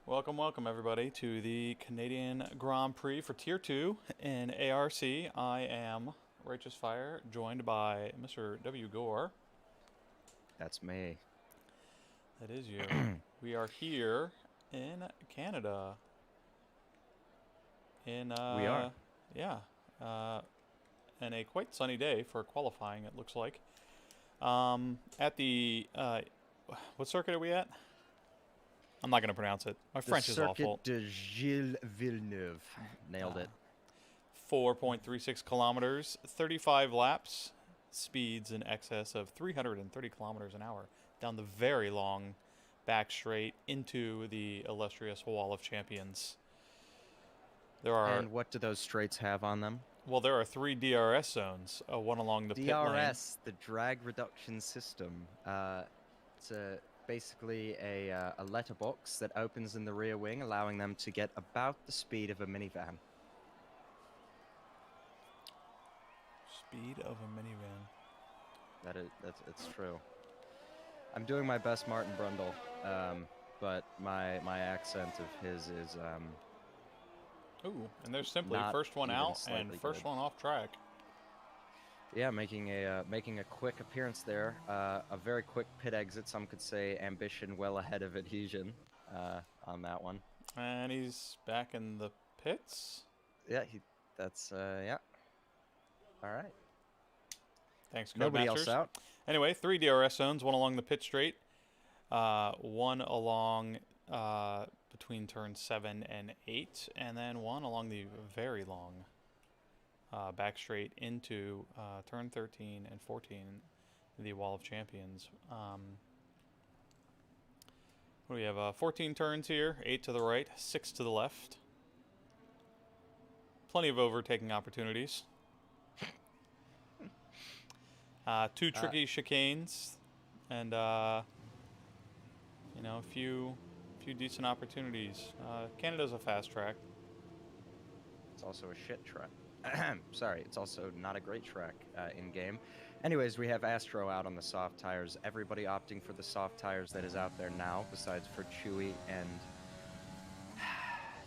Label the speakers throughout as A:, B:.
A: Welcome, welcome everybody to the Canadian Grand Prix for Tier 2 in ARC. I am Righteous Fire, joined by Mr. W. Gore.
B: That's me.
A: That is you. We are here in Canada.
B: We are.
A: Yeah, and a quite sunny day for qualifying, it looks like. At the, what circuit are we at? I'm not going to pronounce it. My French is awful.
B: The Circuit de Gilles Villeneuve. Nailed it.
A: 4.36 kilometers, 35 laps, speeds in excess of 330 kilometers an hour down the very long back straight into the illustrious Wall of Champions.
B: And what do those straights have on them?
A: Well, there are 3 DRS zones, one along the pit lane.
B: DRS, the drag reduction system. It's basically a letterbox that opens in the rear wing, allowing them to get about the speed of a minivan.
A: Speed of a minivan.
B: That's true. I'm doing my best Martin Brundle, but my accent of his is
A: Ooh, and there's simply first one out and first one off track.
B: Yeah, making a quick appearance there. A very quick pit exit. Some could say ambition well ahead of adhesion on that one.
A: And he's back in the pits.
B: Yeah, yeah. All right.
A: Thanks, Codemasters.
B: Nobody else out.
A: Anyway, 3 DRS zones, one along the pit straight, one along between turns 7 and 8, and then one along the very long back straight into turn 13 and 14, the Wall of Champions. What do we have? 14 turns here, 8 to the right, 6 to the left. Plenty of overtaking opportunities. 2 tricky chicanes, and a few decent opportunities. Canada's a fast track.
B: It's also a shit track. Sorry, it's also not a great track in game. Anyways, we have Astro out on the soft tires. Everybody opting for the soft tires that is out there now, besides for Chewy and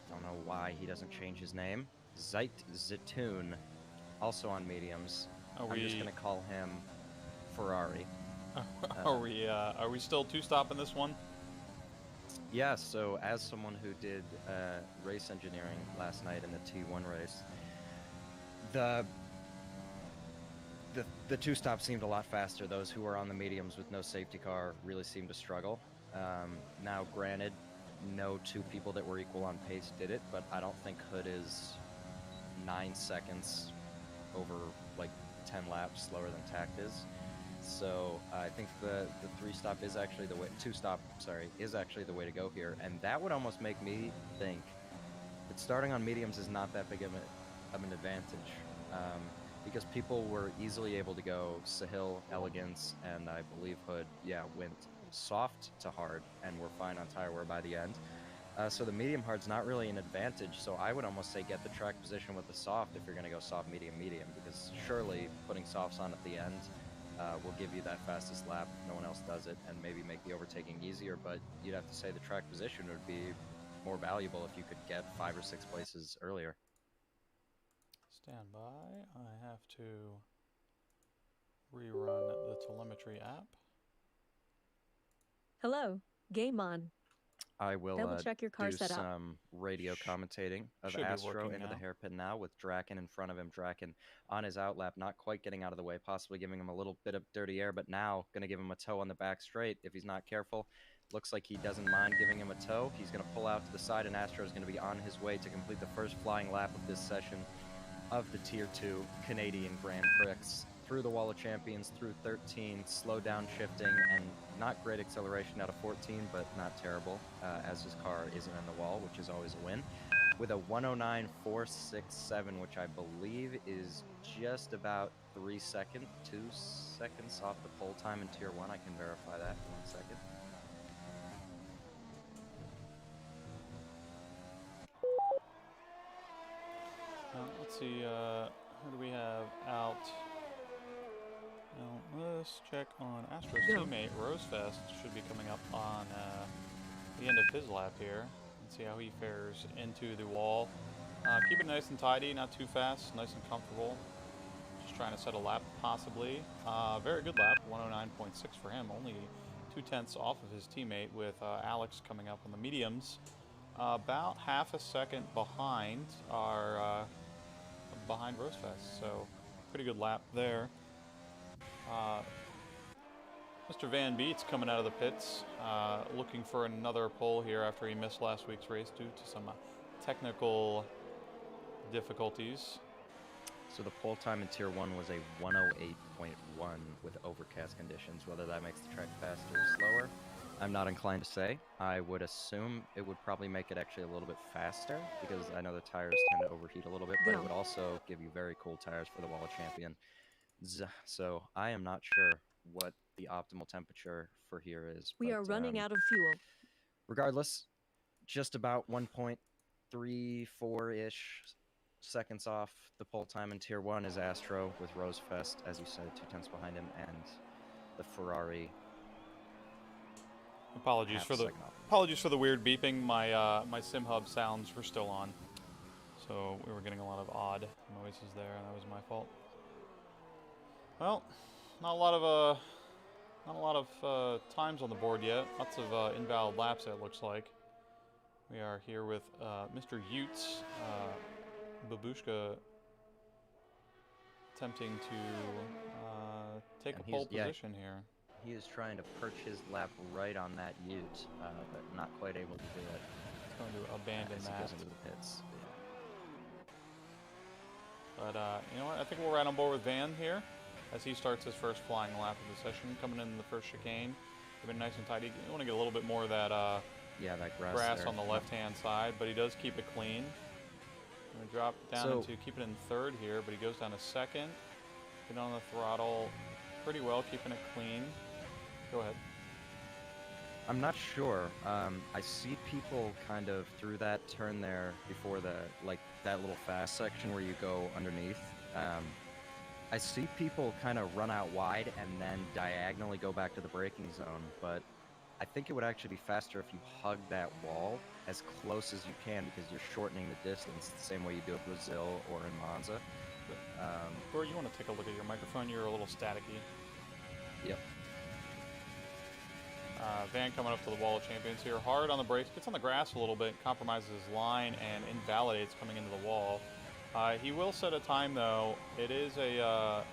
B: don't know why he doesn't change his name. Zitoon, also on mediums. I'm just gonna call him Ferrari.
A: Are we still 2-stopping this one?
B: Yeah, so as someone who did race engineering last night in the T1 race, the 2-stop seemed a lot faster. Those who were on the mediums with no safety car really seemed to struggle. Now, granted, no 2 people that were equal on pace did it, but I don't think Hood is 9 seconds over like 10 laps slower than Tact is. So I think the 3-stop is actually the way. 2-stop, sorry, is actually the way to go here, and that would almost make me think that starting on mediums is not that big of an advantage, because people were easily able to go Sahil, Elegance, and I believe Hood, went soft to hard and were fine on tire wear by the end. So the medium hard's not really an advantage. So I would almost say get the track position with the soft if you're going to go soft, medium, medium, because surely putting softs on at the end will give you that fastest lap. No one else does it, and maybe make the overtaking easier, but you'd have to say the track position would be more valuable if you could get 5 or 6 places earlier.
A: Stand by. I have to rerun the telemetry app.
C: Hello, game on.
B: I will
C: double-check your car
B: do
C: setup.
B: some radio commentating of Astro into the hairpin now with Draken in front of him. Draken on his outlap, not quite getting out of the way, possibly giving him a little bit of dirty air, but now going to give him a toe on the back straight if he's not careful. Looks like he doesn't mind giving him a toe. He's going to pull out to the side, and Astro is going to be on his way to complete the first flying lap of this session of the Tier 2 Canadian Grand Prix. Through the Wall of Champions, through 13, slow down shifting, and not great acceleration out of 14, but not terrible, as his car isn't in the wall, which is always a win. With a 109.467, which I believe is just about 2 seconds off the pole time in Tier 1. I can verify that in 1 second.
A: Let's see, who do we have out? Now, let's check on Astro's teammate. Rosefest should be coming up on the end of his lap here. Let's see how he fares into the wall. Keep it nice and tidy, not too fast, nice and comfortable. Just trying to set a lap, possibly. Very good lap, 109.6 for him. Only 2/10 off of his teammate, with Alex coming up on the mediums. About half a second behind our behind Rosefest, so pretty good lap there. Mr. Van Beets coming out of the pits, looking for another pole here after he missed last week's race due to some technical difficulties.
B: So the pole time in Tier 1 was a 108.1 with overcast conditions. Whether that makes the track faster or slower, I'm not inclined to say. I would assume it would probably make it actually a little bit faster, because I know the tires tend to overheat a little bit, but it would also give you very cool tires for the Wall of Champions. So I am not sure what the optimal temperature for here is.
C: We are running out of fuel.
B: Regardless, just about 1.34-ish seconds off the pole time in Tier 1 is Astro, with Rosefest, as you said, 2/10 behind him, and the Ferrari.
A: Apologies for the weird beeping. My sim hub sounds were still on, so we were getting a lot of odd noises there, and that was my fault. Well, not a lot of times on the board yet. Lots of invalid laps, it looks like. We are here with Mr. Utes, Babushka, attempting to take a pole position here.
B: He is trying to perch his lap right on that Ute, but not quite able to do it.
A: He's going to abandon that.
B: He goes into the pits.
A: But you know what? I think we're right on board with Van here, as he starts his first flying lap of the session, coming in the first chicane. Keeping it nice and tidy. You want to get a little bit more of that
B: that
A: grass on the left-hand side, but he does keep it clean. Going to drop down into keep it in third here, but he goes down to second. Get on the throttle pretty well, keeping it clean. Go ahead.
B: I'm not sure. I see people kind of through that turn there before that little fast section where you go underneath. I see people kind of run out wide and then diagonally go back to the braking zone, but I think it would actually be faster if you hug that wall as close as you can, because you're shortening the distance the same way you do at Brazil or in Monza.
A: Or you want to take a look at your microphone? You're a little staticky.
B: Yep.
A: Van coming up to the Wall of Champions here. Hard on the brakes, gets on the grass a little bit, compromises his line, and invalidates coming into the wall. He will set a time, though. It is a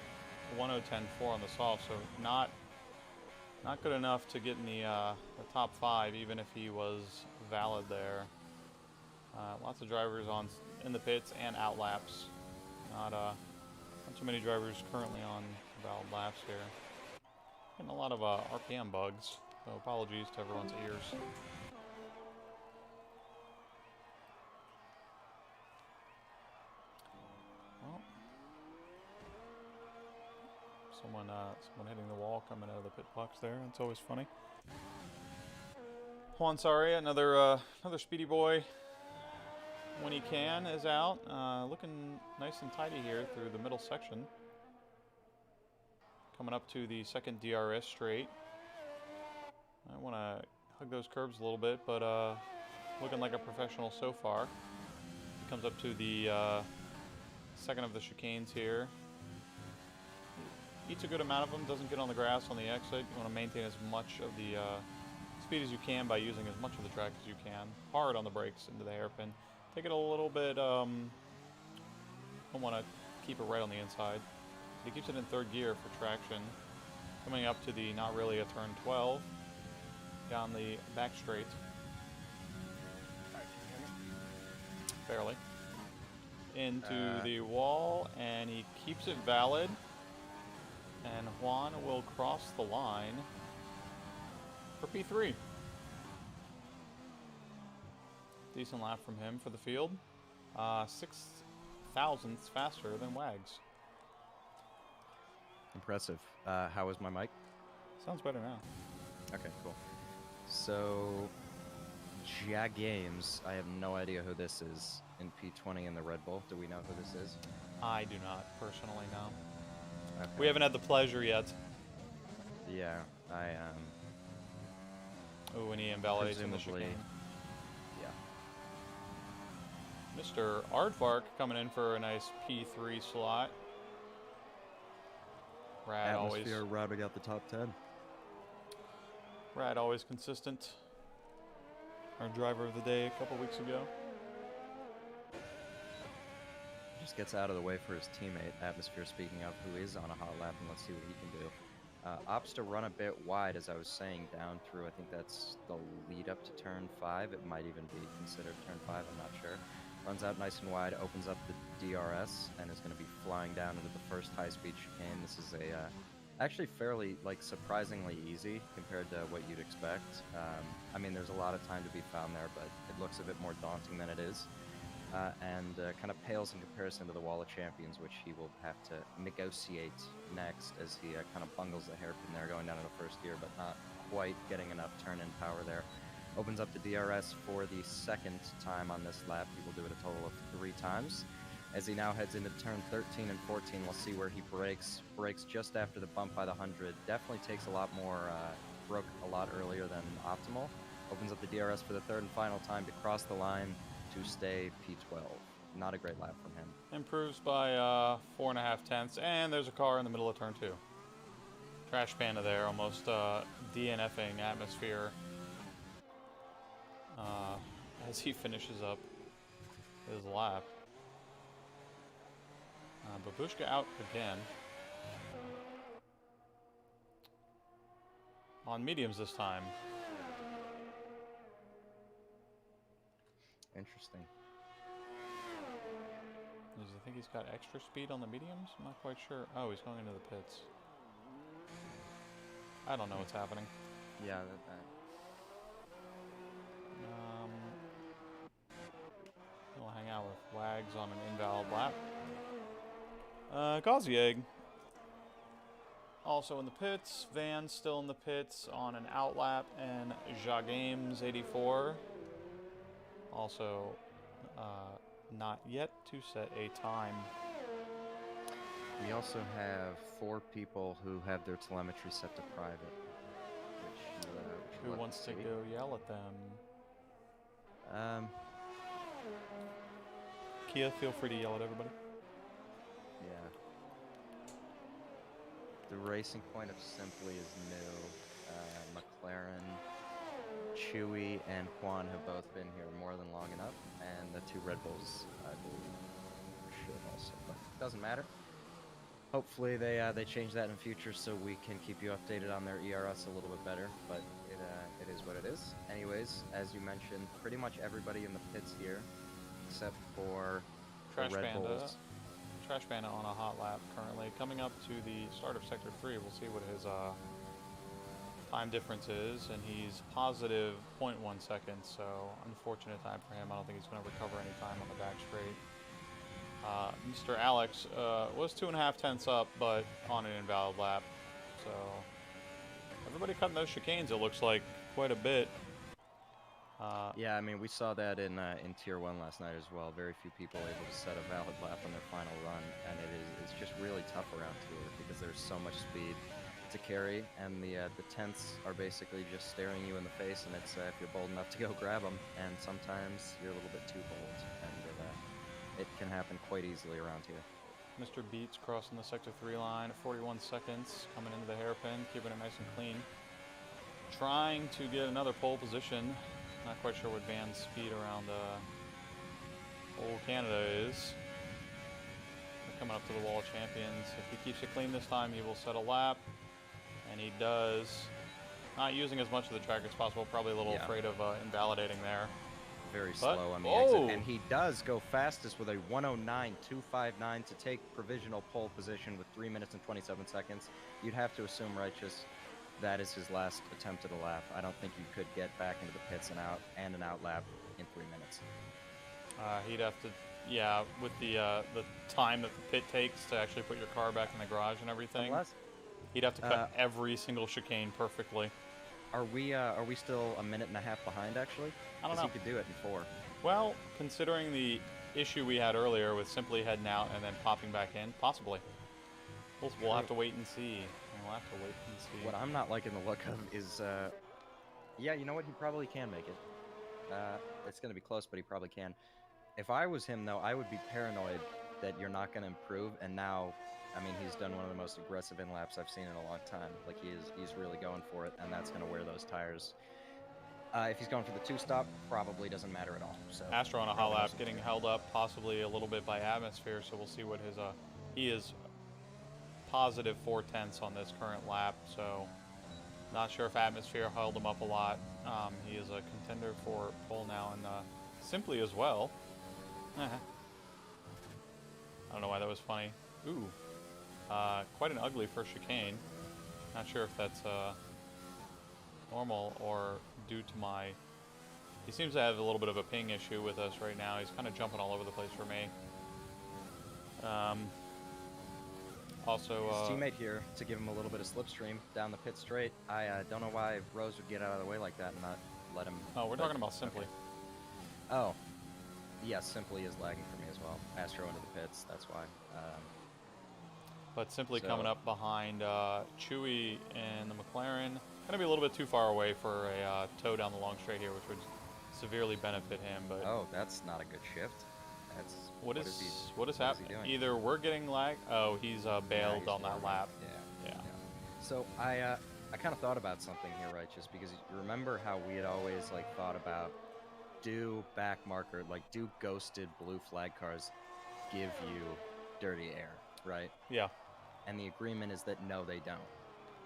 A: 1:10.4 on the soft, so not good enough to get in the top 5, even if he was valid there. Lots of drivers in the pits and out laps. Not too many drivers currently on valid laps here. Getting a lot of RPM bugs, so apologies to everyone's ears. Well, someone hitting the wall coming out of the pit box there. It's always funny. Juan Saria, another speedy boy, when he can, is out. Looking nice and tidy here through the middle section. Coming up to the second DRS straight. I want to hug those curbs a little bit, but looking like a professional so far. He comes up to the second of the chicanes here. Eats a good amount of them, doesn't get on the grass on the exit. You want to maintain as much of the speed as you can by using as much of the track as you can. Hard on the brakes into the hairpin. Take it a little bit, don't want to keep it right on the inside. He keeps it in third gear for traction. Coming up to the not really a turn 12. Down the back straight. Barely. Into the wall, and he keeps it valid. And Juan will cross the line for P3. Decent lap from him for the field. 6 thousandths faster than Wags.
B: Impressive. How is my mic?
A: Sounds better now.
B: Okay, cool. So, Games, I have no idea who this is in P20 in the Red Bull. Do we know who this is?
A: I do not personally know.
B: Okay.
A: We haven't had the pleasure yet.
B: Yeah, I
A: Oh, when he invalidates in the chicane.
B: Yeah.
A: Mr. Aardvark coming in for a nice P3 slot. Rad always.
B: Atmosphere rounding out the top 10.
A: Rad always consistent. Our driver of the day a couple weeks ago.
B: Just gets out of the way for his teammate, Atmosphere, speaking of, who is on a hot lap, and let's see what he can do. Opts to run a bit wide, as I was saying, down through, I think that's the lead up to turn 5. It might even be considered turn 5, I'm not sure. Runs out nice and wide, opens up the DRS, and is going to be flying down into the first high-speed chicane. This is a actually fairly, surprisingly easy compared to what you'd expect. I mean, there's a lot of time to be found there, but it looks a bit more daunting than it is. And kind of pales in comparison to the Wall of Champions, which he will have to negotiate next, as he kind of bungles the hairpin there going down in the first gear, but not quite getting enough turn-in power there. Opens up the DRS for the second time on this lap. He will do it a total of 3 times. As he now heads into turn 13 and 14, we'll see where he brakes. Brakes just after the bump by the 100. Definitely takes a lot more, broke a lot earlier than optimal. Opens up the DRS for the third and final time to cross the line to stay P12. Not a great lap from him.
A: Improves by 4.5 tenths, and there's a car in the middle of turn 2. Trash Panda there, almost DNFing Atmosphere as he finishes up his lap. Babushka out again. On mediums this time.
B: Interesting.
A: Does he think he's got extra speed on the mediums? I'm not quite sure. Oh, he's going into the pits. I don't know what's happening.
B: Yeah,
A: We'll hang out with Wags on an invalid lap. Gauzieg also in the pits. Van still in the pits on an outlap, and Jagames 84 also not yet to set a time.
B: we also have 4 people who have their telemetry set to private.
A: Who wants to go yell at them? Kia, feel free to yell at everybody.
B: Yeah. The Racing Point of Simply is new. McLaren, Chewy, and Juan have both been here more than long enough, and the 2 Red Bulls, I believe, should also, but doesn't matter. Hopefully they change that in the future so we can keep you updated on their ERS a little bit better, but it is what it is. Anyways, as you mentioned, pretty much everybody in the pits here, except for the Red Bulls.
A: Trash Panda on a hot lap currently. Coming up to the start of Sector 3, we'll see what his time difference is, and he's positive 0.1 seconds, so unfortunate time for him. I don't think he's going to recover any time on the back straight. Mr. Alex was 2.5 tenths up, but on an invalid lap. So everybody cutting those chicanes, it looks like, quite a bit.
B: Yeah, I mean, we saw that in Tier 1 last night as well. Very few people able to set a valid lap on their final run, and it's just really tough around here because there's so much speed to carry, and the tenths are basically just staring you in the face, and it's if you're bold enough to go grab them, and sometimes you're a little bit too bold, and it can happen quite easily around here.
A: Mr. Beats crossing the Sector 3 line at 41 seconds, coming into the hairpin, keeping it nice and clean. Trying to get another pole position. Not quite sure what Van's speed around Old Canada is. They're coming up to the Wall of Champions. If he keeps it clean this time, he will set a lap, and he does. Not using as much of the track as possible, probably a little afraid of invalidating there.
B: Very slow on the exit, and he does go fastest with a 109.259 to take provisional pole position with 3 minutes and 27 seconds. You'd have to assume, Righteous, that is his last attempt at a lap. I don't think you could get back into the pits and an out lap in 3 minutes.
A: He'd have to, yeah, with the time that the pit takes to actually put your car back in the garage and everything. He'd have to cut every single chicane perfectly.
B: Are we still a minute and a half behind, actually?
A: I don't know.
B: He could do it in 4.
A: Well, considering the issue we had earlier with simply heading out and then popping back in, possibly. We'll have to wait and see. We'll have to wait and see.
B: What I'm not liking the look of is, yeah, you know what? He probably can make it. It's going to be close, but he probably can. If I was him, though, I would be paranoid that you're not going to improve. And now, I mean, he's done one of the most aggressive in-laps I've seen in a long time. Like, he's really going for it, and that's going to wear those tires. If he's going for the two-stop, probably doesn't matter at all. So
A: Astro on a hot
B: probably
A: lap,
B: knows
A: getting
B: what
A: held up possibly a little bit by atmosphere, so we'll see what his he is positive 4/10 on this current lap, so not sure if atmosphere held him up a lot. He is a contender for pole now, and simply as well. I don't know why that was funny. Ooh, quite an ugly first chicane. Not sure if that's normal or due to my... He seems to have a little bit of a ping issue with us right now. He's kind of jumping all over the place for me. Also,
B: his teammate here to give him a little bit of slipstream down the pit straight. I don't know why Rose would get out of the way like that and not let him.
A: oh, we're talking about Simply.
B: Okay. Oh, yes, Simply is lagging for me as well. Astro into the pits, that's why.
A: But Simply
B: so-
A: coming up behind Chewy and the McLaren. Going to be a little bit too far away for a tow down the long straight here, which would severely benefit him. But
B: Oh, that's not a good shift. That's
A: what is
B: he
A: happening?
B: doing?
A: Either we're getting lag. Oh, he's bailed
B: he's
A: on that
B: warming.
A: lap.
B: Yeah.
A: Yeah.
B: So I kind of thought about something here, right? Just because you remember how we had always like thought about do back marker, like do ghosted blue flag cars give you dirty air, right?
A: Yeah.
B: And the agreement is that no, they don't.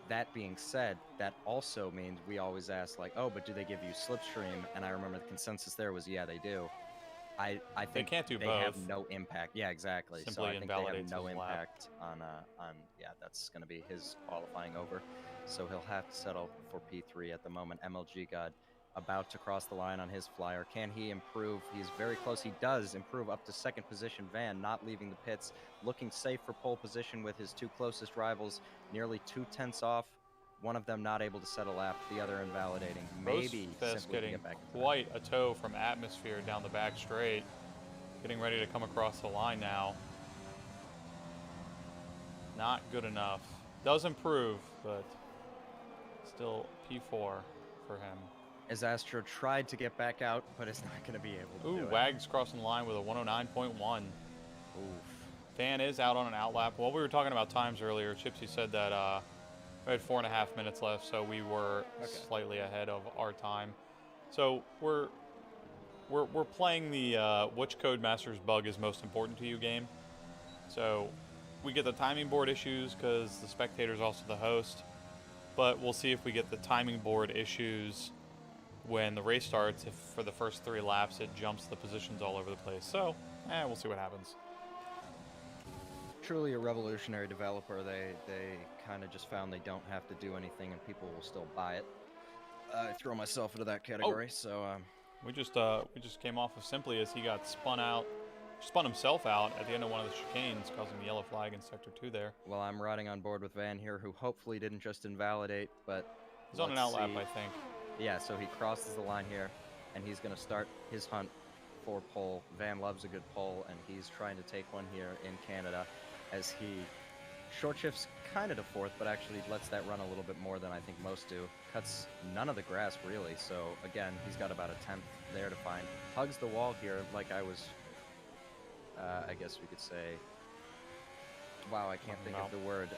B: That being said, that also means we always ask like, oh, but do they give you slipstream? And I remember the consensus there was, yeah, they do. I think
A: can't do
B: they have
A: both.
B: no impact. Yeah, exactly. So
A: Simply
B: I think they have
A: invalidates
B: no
A: his lap.
B: impact on yeah, that's going to be his qualifying over. So he'll have to settle for P3 at the moment. MLG God about to cross the line on his flyer. Can he improve? He's very close. He does improve up to second position. Van not leaving the pits, looking safe for pole position with his two closest rivals nearly 2/10 off. One of them not able to set a lap, the other invalidating. Maybe
A: Fest
B: Simply can
A: getting
B: get back in time.
A: quite a tow from atmosphere down the back straight. Getting ready to come across the line now. Not good enough. Does improve, but still P4 for him.
B: As Astro tried to get back out, but is not going to be able to
A: Ooh,
B: do it.
A: Wags crossing the line with a 109.1.
B: Oof.
A: Van is out on an outlap. Well, we were talking about times earlier. Chipsy said that we had 4.5 minutes left, so we were slightly ahead of our time. So we're playing the which Codemasters bug is most important to you game. So we get the timing board issues because the spectator's also the host, but we'll see if we get the timing board issues when the race starts. If for the first 3 laps it jumps the positions all over the place. So we'll see what happens.
B: Truly a revolutionary developer. They kind of just found they don't have to do anything and people will still buy it. I throw myself into that category. So
A: we just came off of Simply as he got spun himself out at the end of one of the chicanes, causing the yellow flag in sector 2 there.
B: well, I'm riding on board with Van here, who hopefully didn't just invalidate, but
A: he's on an outlap, I think.
B: Yeah, so he crosses the line here, and he's going to start his hunt for pole. Van loves a good pole, and he's trying to take one here in Canada as he short shifts kind of to 4th, but actually lets that run a little bit more than I think most do. Cuts none of the grass, really, so again, he's got about a 10th there to find. Hugs the wall here like I was, I guess we could say, wow, I can't think of the word.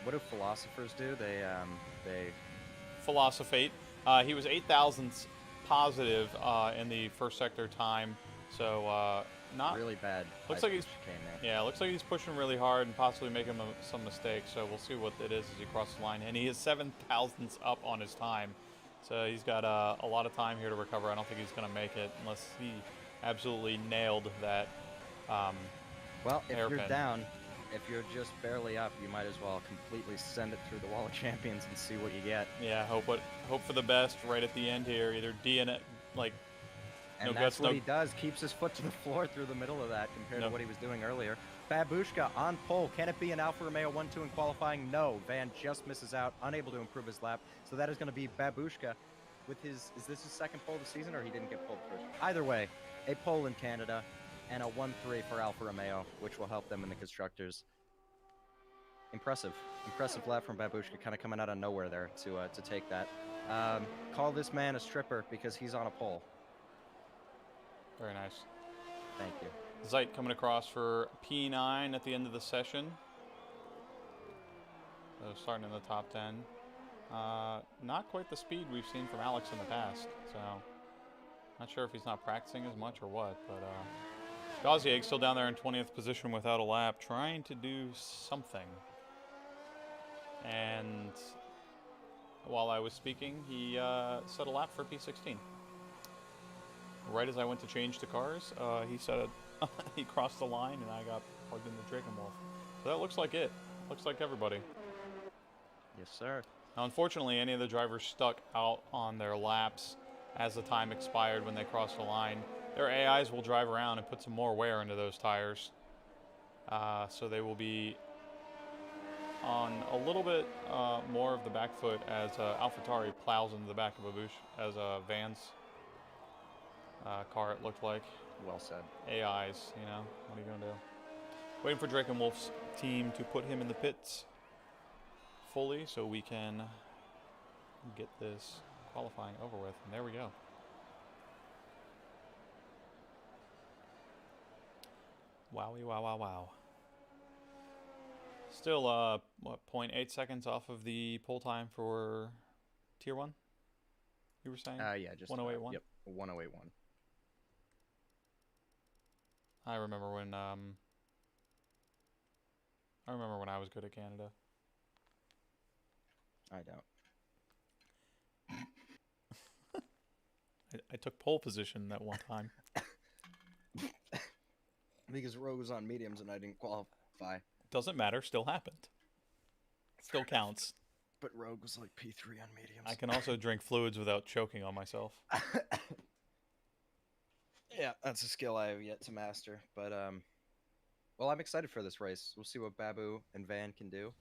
B: What do philosophers do? They
A: Philosophate. He was 8 thousandths positive in the first sector time, so not
B: really bad.
A: Looks like he's pushing really hard and possibly making some mistakes. So we'll see what it is as he crosses the line. And he is 7 thousandths up on his time, so he's got a lot of time here to recover. I don't think he's going to make it unless he absolutely nailed that.
B: Well, if
A: hairpin.
B: you're down, if you're just barely up, you might as well completely send it through the wall of champions and see what you get.
A: Yeah, hope for the best right at the end here. Either DNF, like.
B: And that's what he does. Keeps his foot to the floor through the middle of that compared to what he was doing earlier. Babushka on pole. Can it be an Alfa Romeo 1-2 in qualifying? No. Van just misses out, unable to improve his lap. So that is going to be Babushka with his... Is this his second pole of the season, or he didn't get pole first? Either way, a pole in Canada and a 1-3 for Alfa Romeo, which will help them in the Constructors. Impressive. Impressive lap from Babushka, kind of coming out of nowhere there to take that. Call this man a stripper because he's on a pole.
A: Very nice.
B: Thank you.
A: Zeit coming across for P9 at the end of the session. So starting in the top 10. Not quite the speed we've seen from Alex in the past. So not sure if he's not practicing as much or what. But Gauzier still down there in 20th position without a lap, trying to do something. And while I was speaking, he set a lap for P16. Right as I went to change the cars, he said he crossed the line and I got plugged into Drakenwolf. So that looks like it. Looks like everybody.
B: Yes, sir.
A: Now, unfortunately, any of the drivers stuck out on their laps as the time expired when they crossed the line, their AIs will drive around and put some more wear into those tires. So they will be on a little bit more of the back foot as AlphaTauri plows into the back of a Bush as a Van's car, it looked like.
B: Well said.
A: AIs, you know, what are you going to do? Waiting for Drakenwolf's team to put him in the pits fully so we can get this qualifying over with. And there we go. Wowie, wow, wow, wow. Still, what, 0.8 seconds off of the pole time for Tier 1? You were saying?
B: Yeah, just
A: 1081?
B: Yep, 1081.
A: I remember when I was good at Canada.
B: I don't.
A: I took pole position that one time.
B: Because Rogue was on mediums and I didn't qualify.
A: Doesn't matter, still happened. Still counts.
B: But Rogue was like P3 on mediums.
A: I can also drink fluids without choking on myself.
B: Yeah, that's a skill I have yet to master. But well, I'm excited for this race. We'll see what Babu and Van can do.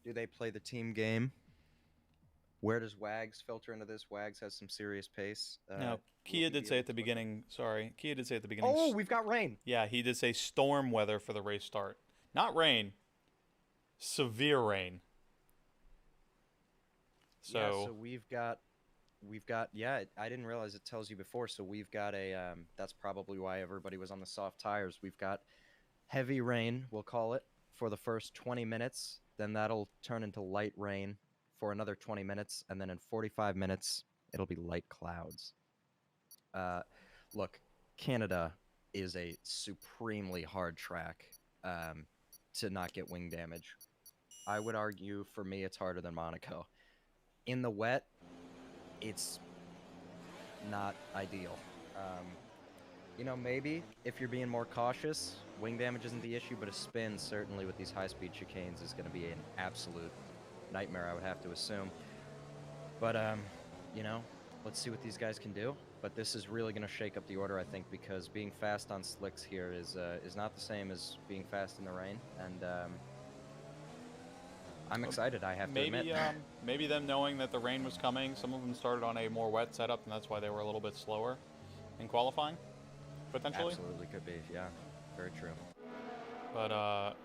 B: Do they play the team game? Where does Wags filter into this? Wags has some serious pace.
A: Now, Kia did say at the beginning, Kia did say at the beginning.
B: Oh, we've got rain.
A: Yeah, he did say storm weather for the race start. Not rain. Severe rain. So,
B: yeah, so we've got, yeah, I didn't realize it tells you before. So we've got that's probably why everybody was on the soft tires. We've got heavy rain, we'll call it, for the first 20 minutes. Then that'll turn into light rain for another 20 minutes. And then in 45 minutes, it'll be light clouds. Look, Canada is a supremely hard track to not get wing damage. I would argue, for me, it's harder than Monaco. In the wet, it's not ideal. You know, maybe if you're being more cautious, wing damage isn't the issue, but a spin, certainly with these high-speed chicanes, is going to be an absolute nightmare, I would have to assume. But, you know, let's see what these guys can do. But this is really going to shake up the order, I think, because being fast on slicks here is not the same as being fast in the rain. And I'm excited, I have to admit.
A: Maybe them knowing that the rain was coming, some of them started on a more wet setup, and that's why they were a little bit slower in qualifying, potentially.
B: Absolutely could be, yeah. Very true.
A: But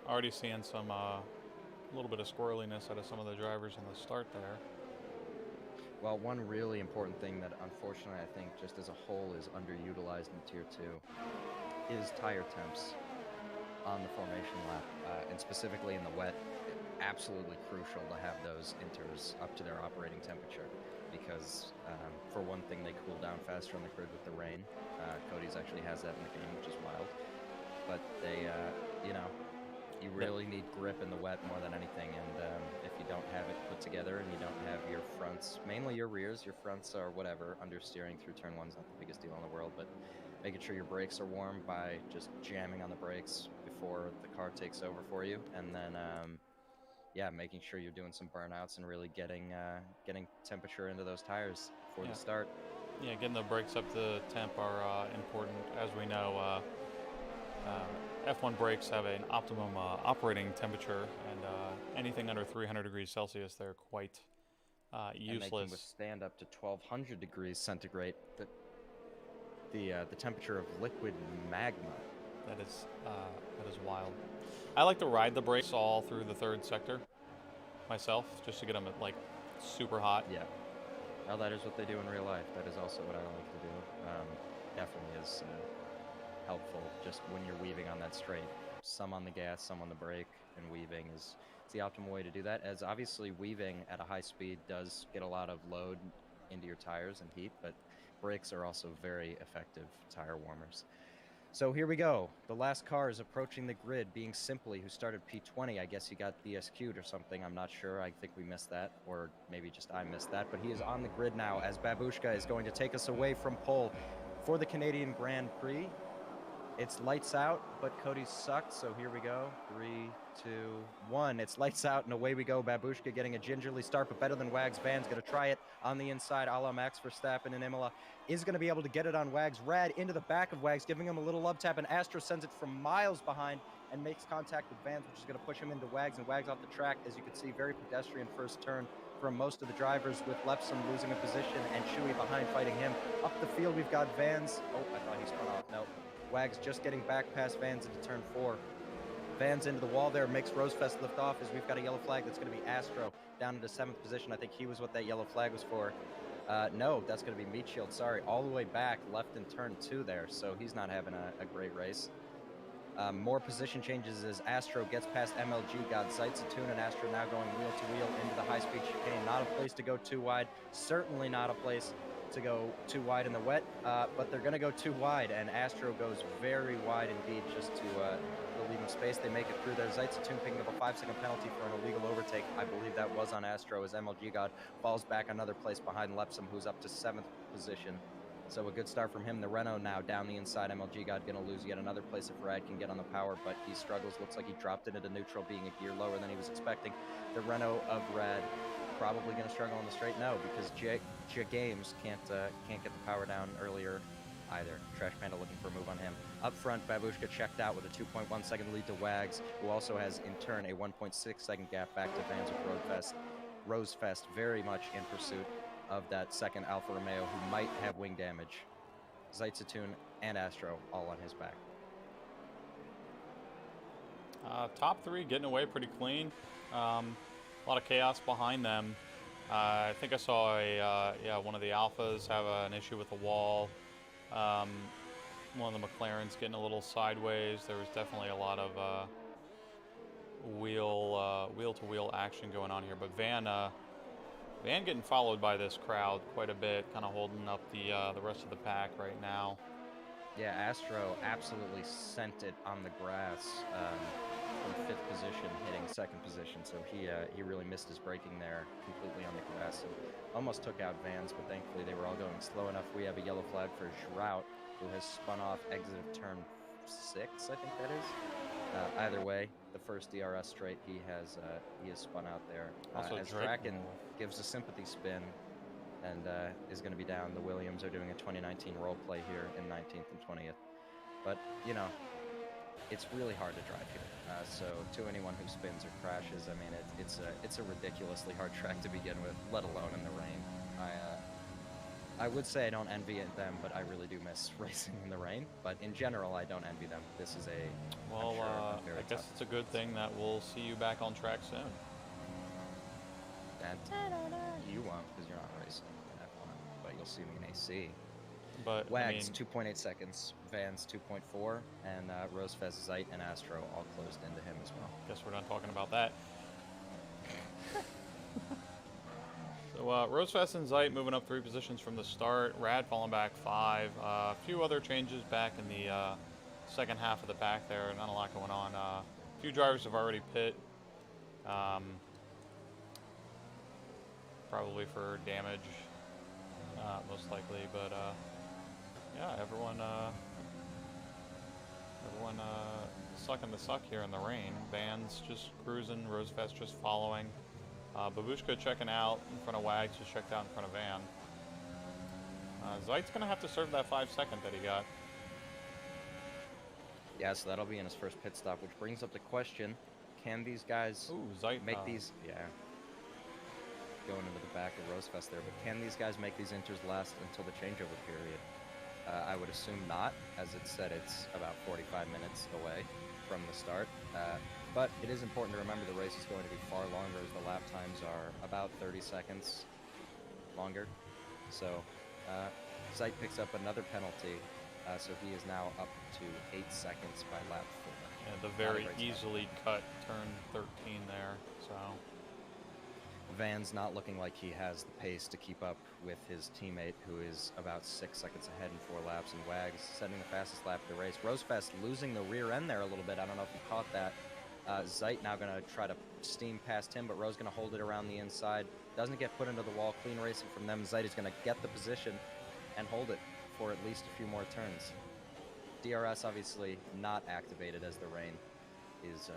A: already seeing some a little bit of squirreliness out of some of the drivers in the start there.
B: Well, one really important thing that unfortunately I think just as a whole is underutilized in Tier 2 is tire temps on the formation lap, and specifically in the wet. Absolutely crucial to have those inters up to their operating temperature because, for one thing, they cool down faster on the grid with the rain. Cody's actually has that in the game, which is wild. But they, you know, you really need grip in the wet more than anything, and if you don't have it put together and you don't have your fronts, mainly your rears, your fronts are whatever, understeering through turn one's not the biggest deal in the world, but making sure your brakes are warm by just jamming on the brakes before the car takes over for you, and then, yeah, making sure you're doing some burnouts and really getting temperature into those tires before the start.
A: Yeah, getting the brakes up to temp are important. As we know, F1 brakes have an optimum operating temperature, and anything under 300 degrees Celsius, they're quite useless.
B: And they can withstand up to 1200 degrees centigrade. The temperature of liquid magma.
A: That is wild. I like to ride the brakes all through the third sector myself, just to get them like super hot.
B: Yeah. Well, that is what they do in real life. That is also what I like to do. Definitely is helpful just when you're weaving on that straight. Some on the gas, some on the brake, and weaving is the optimal way to do that, as obviously weaving at a high speed does get a lot of load into your tires and heat, but brakes are also very effective tire warmers. So here we go. The last car is approaching the grid, being Simply, who started P20. I guess he got DSQ'd or something. I'm not sure. I think we missed that, or maybe just I missed that. But he is on the grid now as Babushka is going to take us away from pole for the Canadian Grand Prix. It's lights out, but Cody sucked, so here we go. 3, 2, 1. It's lights out, and away we go. Babushka getting a gingerly start, but better than Wags. Van's going to try it on the inside, a la Max Verstappen and Imola. Is going to be able to get it on Wags. Rad into the back of Wags, giving him a little love tap, and Astro sends it from miles behind and makes contact with Vans, which is going to push him into Wags, and Wags off the track. As you can see, very pedestrian first turn from most of the drivers, with Lepsom losing a position and Chewy behind fighting him. Up the field, we've got Vans. Oh, I thought he spun off. No. Wags just getting back past Vans into turn 4. Vans into the wall there, makes Rosefest lift off, as we've got a yellow flag that's going to be Astro down into 7th position. I think he was what that yellow flag was for. No, that's going to be Meat Shield, sorry. All the way back, left in turn 2 there, so he's not having a great race. More position changes as Astro gets past MLG God. Zaitsatun and Astro now going wheel to wheel into the high-speed chicane. Not a place to go too wide. Certainly not a place to go too wide in the wet, but they're going to go too wide, and Astro goes very wide indeed just to relieve him space. They make it through there. Zaitsatun picking up a 5-second penalty for an illegal overtake. I believe that was on Astro, as MLG God falls back another place behind Lepsom, who's up to 7th position. So a good start from him. The Renault now down the inside. MLG God going to lose yet another place if Rad can get on the power, but he struggles. Looks like he dropped it into neutral, being a gear lower than he was expecting. The Renault of Rad probably going to struggle on the straight. No, because J Games can't get the power down earlier either. Trash Panda looking for a move on him. Up front, Babushka checked out with a 2.1 second lead to Wags, who also has in turn a 1.6 second gap back to Vans with Rosefest very much in pursuit of that second Alfa Romeo, who might have wing damage. Zaitsatun and Astro all on his back.
A: Top 3 getting away pretty clean. A lot of chaos behind them. I think I saw one of the Alphas have an issue with the wall. One of the McLarens getting a little sideways. There was definitely a lot of wheel-to-wheel action going on here. But Van getting followed by this crowd quite a bit, kind of holding up the rest of the pack right now.
B: Yeah, Astro absolutely sent it on the grass from 5th position, hitting 2nd position. So he really missed his braking there completely on the grass and almost took out Vans, but thankfully they were all going slow enough. We have a yellow flag for Girout, who has spun off exit of turn 6, I think that is. Either way, the first DRS straight, he has spun out there. As Draken gives a sympathy spin and is going to be down. The Williams are doing a 2019 role play here in 19th and 20th. But, you know, it's really hard to drive here. So to anyone who spins or crashes, I mean, it's a ridiculously hard track to begin with, let alone in the rain. I would say I don't envy them, but I really do miss racing in the rain. But in general, I don't envy them. This is
A: well, sure, I guess it's a good thing that we'll see you back on track soon.
B: And you won't, because you're not racing in F1, but you'll see me in AC.
A: But
B: Wags, 2.8 seconds. Vans, 2.4. And Rosefest, Zeit, and Astro all closed into him as well.
A: Guess we're done talking about that. So Rosefest and Zeit moving up 3 positions from the start. Rad falling back 5. A few other changes back in the second half of the pack there. Not a lot going on. A few drivers have already pit. Probably for damage, most likely. But yeah, everyone sucking the suck here in the rain. Vans just cruising. Rosefest just following. Babushka checking out in front of Wags, just checked out in front of Van. Zeit's going to have to serve that 5 second that he got.
B: Yeah, so that'll be in his first pit stop, which brings up the question, can these guys make these... Yeah, going into the back of Rosefest there, but can these guys make these inters last until the changeover period? I would assume not, as it said it's about 45 minutes away from the start. But it is important to remember the race is going to be far longer, as the lap times are about 30 seconds longer. So Zeit picks up another penalty So he is now up to 8 seconds by lap 4.
A: And the
B: Not a
A: very
B: great start.
A: easily cut turn 13 there. So
B: Van's not looking like he has the pace to keep up with his teammate, who is about 6 seconds ahead in 4 laps, and Wags setting the fastest lap of the race. Rosefest losing the rear end there a little bit. I don't know if you caught that. Zeit now going to try to steam past him, but Rose going to hold it around the inside. Doesn't get put into the wall. Clean racing from them. Zeit is going to get the position and hold it for at least a few more turns. DRS obviously not activated, as the rain is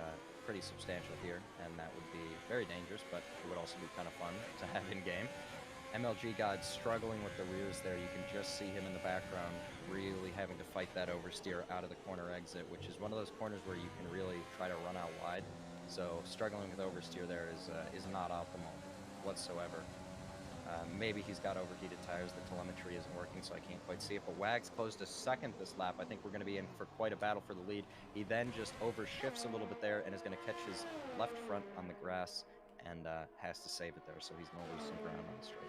B: pretty substantial here, and that would be very dangerous, but it would also be kind of fun to have in game. MLG God struggling with the rears there. You can just see him in the background really having to fight that oversteer out of the corner exit, which is one of those corners where you can really try to run out wide. So struggling with oversteer there is not optimal whatsoever. Maybe he's got overheated tires. The telemetry isn't working, so I can't quite see it. But Wags closed a second this lap. I think we're going to be in for quite a battle for the lead. He then just overshifts a little bit there and is going to catch his left front on the grass and has to save it there, so he's going to lose some ground on the straight.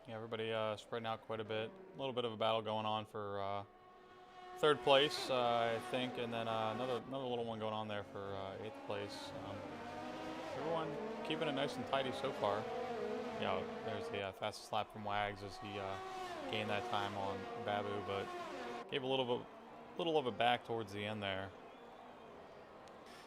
A: yeah, everybody spreading out quite a bit. A little bit of a battle going on for third place, I think, and then another little one going on there for 8th place. Everyone keeping it nice and tidy so far. You know, there's the fastest lap from Wags as he gained that time on Babu, but gave a little of it back towards the end there.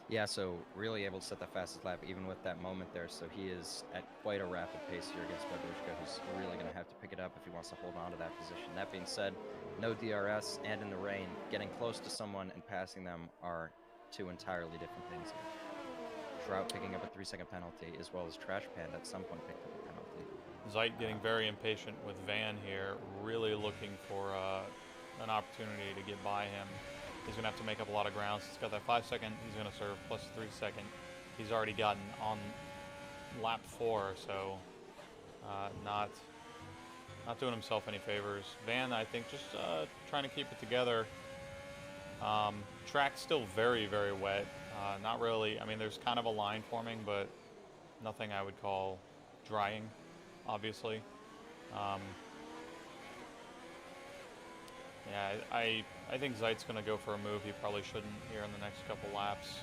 B: Yeah, so really able to set the fastest lap even with that moment there. So he is at quite a rapid pace here against Babushka, who's really going to have to pick it up if he wants to hold on to that position. That being said, no DRS and in the rain, getting close to someone and passing them are two entirely different things here. Trout picking up a 3-second penalty, as well as Trash Panda at some point picked up a penalty.
A: Zeit getting very impatient with Van here, really looking for an opportunity to get by him. He's going to have to make up a lot of ground. He's got that 5-second, he's going to serve plus 3-second. He's already gotten on lap 4, so not doing himself any favors. Van, I think, just trying to keep it together. Track's still very, very wet. Not really, I mean, there's kind of a line forming, but nothing I would call drying, obviously. Yeah, I think Zeit's going to go for a move he probably shouldn't here in the next couple laps,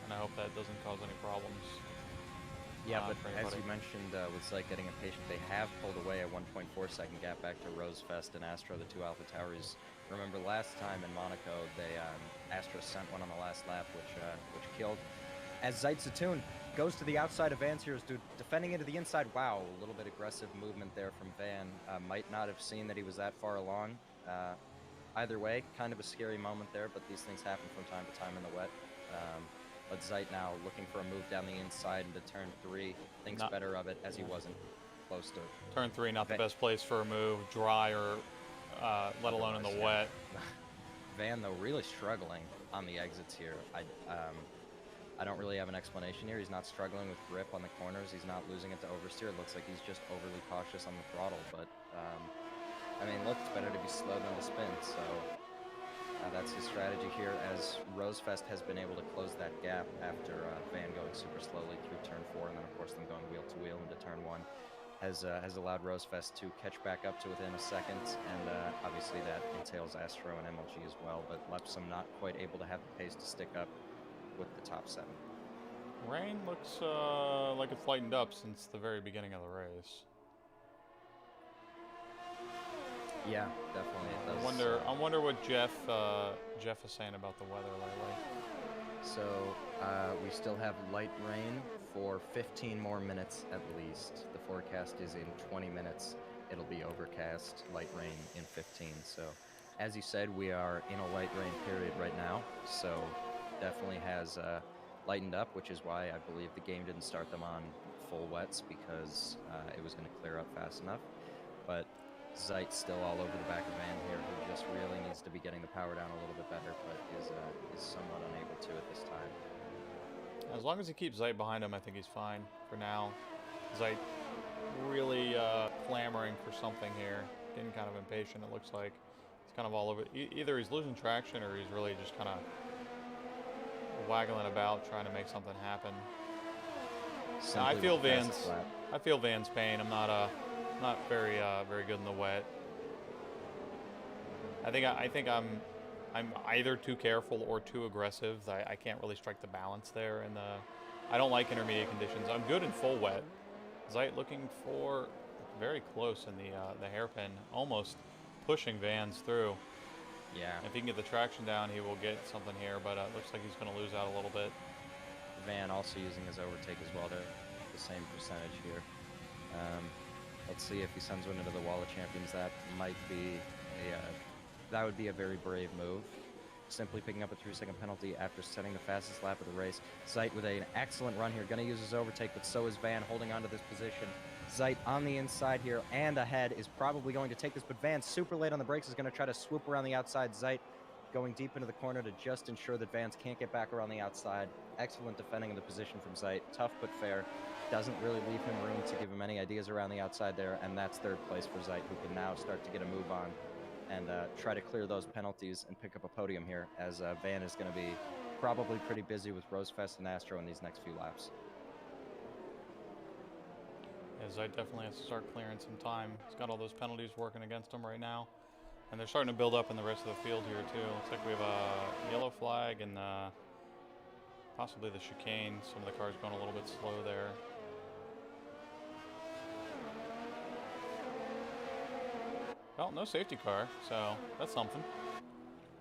A: and I hope that doesn't cause any problems.
B: Yeah, but as you mentioned, with Zeit getting impatient, they have pulled away a 1.4-second gap back to Rosefest and Astro, the two Alpha Tauris. Remember last time in Monaco, Astro sent one on the last lap, which killed. As Zeit Zatoun goes to the outside of Van's Heroes, defending into the inside. Wow, a little bit aggressive movement there from Van. Might not have seen that he was that far along. Either way, kind of a scary moment there, but these things happen from time to time in the wet. But Zeit now looking for a move down the inside into turn 3. Thinks better of it as he wasn't close to it.
A: Turn 3, not the best place for a move, dry or let alone in the wet.
B: Van, though, really struggling on the exits here. I don't really have an explanation here. He's not struggling with grip on the corners. He's not losing it to oversteer. It looks like he's just overly cautious on the throttle. But, I mean, look, it's better to be slow than to spin. So that's his strategy here, as Rosefest has been able to close that gap after Van going super slowly through turn 4, and then, of course, them going wheel to wheel into turn 1. Has allowed Rosefest to catch back up to within a second, and obviously that entails Astro and MLG as well, but Lepsum not quite able to have the pace to stick up with the top 7.
A: Rain looks like it's lightened up since the very beginning of the race.
B: Yeah, definitely it does.
A: I wonder what Jeff is saying about the weather lately.
B: So we still have light rain for 15 more minutes at least. The forecast is in 20 minutes. It'll be overcast, light rain in 15. So as you said, we are in a light rain period right now. So definitely has lightened up, which is why I believe the game didn't start them on full wets, because it was going to clear up fast enough. But Zeit's still all over the back of Van here, who just really needs to be getting the power down a little bit better, but is somewhat unable to at this time.
A: As long as he keeps Zeit behind him, I think he's fine for now. Zeit really clamoring for something here, getting kind of impatient, it looks like. He's kind of all over. Either he's losing traction or he's really just kind of waggling about, trying to make something happen. Now, I feel Van's pain. I'm not very good in the wet. I think I'm either too careful or too aggressive. I can't really strike the balance there, and I don't like intermediate conditions. I'm good in full wet. Zeit looking for very close in the hairpin, almost pushing Vans through.
B: Yeah.
A: If he can get the traction down, he will get something here, but it looks like he's going to lose out a little bit.
B: Van also using his overtake as well to the same percentage here. Let's see if he sends one into the Wall of Champions. That might be that would be a very brave move. Simply picking up a 3-second penalty after setting the fastest lap of the race. Zeit with an excellent run here, going to use his overtake, but so is Van holding on to this position. Zeit on the inside here and ahead is probably going to take this, but Van super late on the brakes is going to try to swoop around the outside. Zeit going deep into the corner to just ensure that Vans can't get back around the outside. Excellent defending of the position from Zeit. Tough but fair. Doesn't really leave him room to give him any ideas around the outside there, and that's third place for Zeit, who can now start to get a move on and try to clear those penalties and pick up a podium here, as Van is going to be probably pretty busy with Rosefest and Astro in these next few laps.
A: Yeah, Zeit definitely has to start clearing some time. He's got all those penalties working against him right now. And they're starting to build up in the rest of the field here, too. Looks like we have a yellow flag and possibly the chicane. Some of the cars going a little bit slow there. Well, no safety car, so that's something.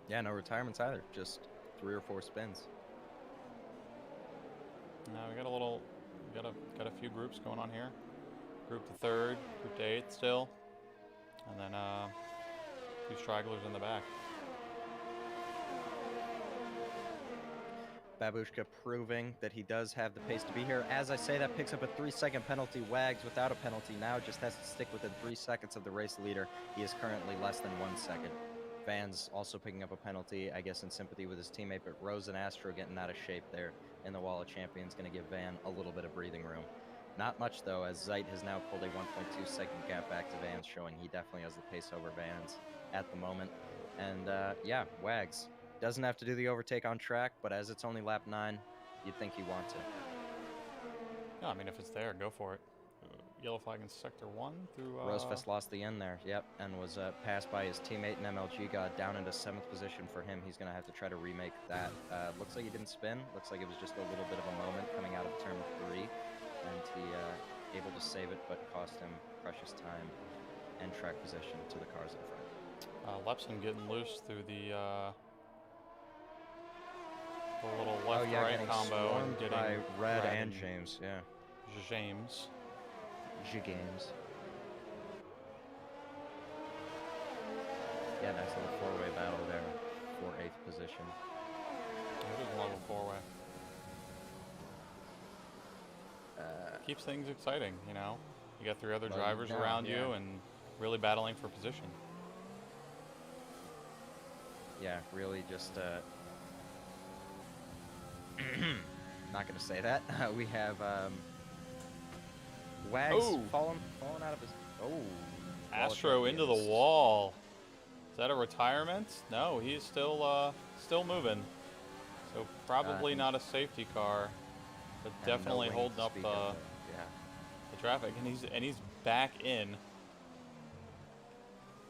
B: Yeah, no retirements either. Just 3 or 4 spins.
A: Now we got a few groups going on here. Group to third, group to eighth still, and then a few stragglers in the back.
B: Babushka proving that he does have the pace to be here. As I say, that picks up a 3-second penalty. Wags without a penalty now just has to stick within 3 seconds of the race leader. He is currently less than 1 second. Van's also picking up a penalty, I guess in sympathy with his teammate, but Rose and Astro getting out of shape there in the Wall of Champions, going to give Van a little bit of breathing room. Not much though, as Zeit has now pulled a 1.2 second gap back to Vans, showing he definitely has the pace over Vans at the moment. And yeah, Wags doesn't have to do the overtake on track, but as it's only lap 9, you'd think you want to.
A: Yeah, I mean, if it's there, go for it. Yellow flag in sector 1 through...
B: Rosefest lost the end there, yep, and was passed by his teammate and MLG got down into 7th position for him. He's going to have to try to remake that. Looks like he didn't spin. Looks like it was just a little bit of a moment coming out of turn 3, and he able to save it, but cost him precious time and track position to the cars in front.
A: Lepson getting loose through the little left-right combo and getting
B: by Red
A: Brad
B: and James, yeah.
A: James.
B: Games. Yeah, nice little 4-way battle there for 8th position.
A: It is a level 4-way. Keeps things exciting, you know. You got 3 other drivers around you and really battling for position.
B: Yeah, really just not gonna say that. We have Wags falling out of his
A: Astro into the wall. Is that a retirement? No, he's still moving. So probably not a safety car, but definitely holding up the traffic. And he's back in.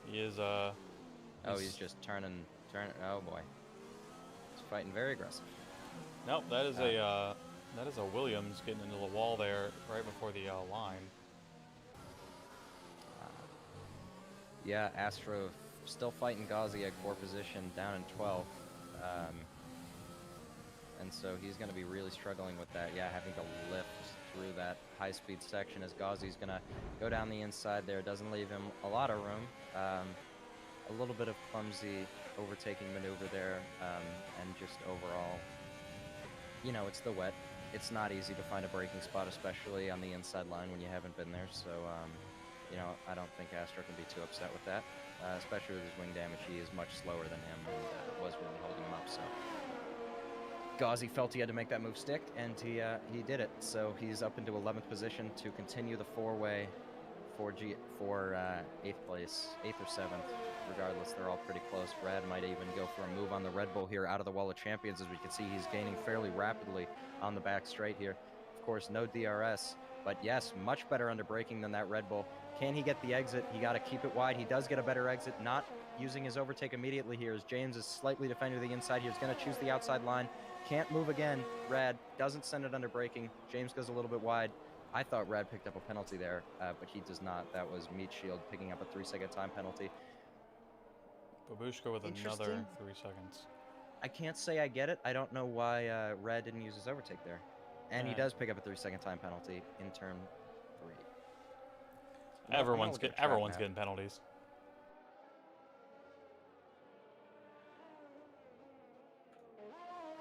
A: He is
B: he's just turning. Oh boy, he's fighting very aggressive.
A: Nope, that is a Williams getting into the wall there right before the line.
B: Yeah, Astro still fighting Ghazi at core position, down in 12th. And so he's going to be really struggling with that. Yeah, having to lift through that high-speed section as Ghazi's going to go down the inside there. Doesn't leave him a lot of room. A little bit of clumsy overtaking maneuver there, and just overall, you know, it's the wet. It's not easy to find a braking spot, especially on the inside line when you haven't been there. So, you know, I don't think Astro can be too upset with that, especially with his wing damage. He is much slower than him and was really holding him up. So Ghazi felt he had to make that move stick, and he did it. So he's up into 11th position to continue the 4-way for 8th place, 8th or 7th. Regardless, they're all pretty close. Brad might even go for a move on the Red Bull here out of the Wall of Champions. As we can see, he's gaining fairly rapidly on the back straight here. Of course, no DRS, but yes, much better under braking than that Red Bull. Can he get the exit? He got to keep it wide. He does get a better exit, not using his overtake immediately here as James is slightly defending to the inside. He's going to choose the outside line. Can't move again. Rad doesn't send it under braking. James goes a little bit wide. I thought Rad picked up a penalty there, but he does not. That was Meat Shield picking up a 3-second time penalty.
A: Babushka with another 3 seconds.
B: I can't say I get it. I don't know why Rad didn't use his overtake there. And he does pick up a 3-second time penalty in turn 3. No,
A: everyone's getting penalties.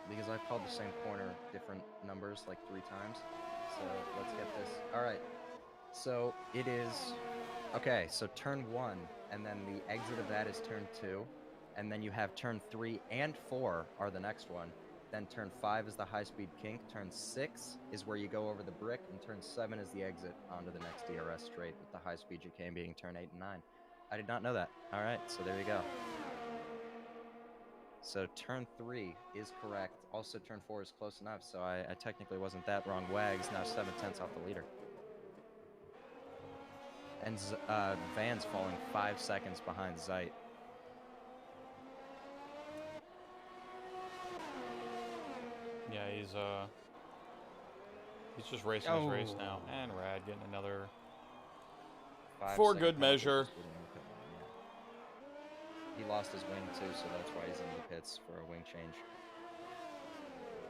B: Because I've called the same corner different numbers like 3 times. So let's get this. All right. So it is. Okay, so turn 1, and then the exit of that is turn 2. And then you have turn 3 and 4 are the next one. Then turn 5 is the high-speed kink. Turn 6 is where you go over the brick, and turn 7 is the exit onto the next DRS straight, with the high-speed chicane being turn 8 and 9. I did not know that. All right, so there you go. So turn 3 is correct. Also, turn 4 is close enough, so I technically wasn't that wrong. Wags now 7/10 off the leader. And Van's falling 5 seconds behind Zeit.
A: Yeah, he's just racing his race now. And Rad getting another for good measure.
B: He lost his wing too, so that's why he's in the pits for a wing change.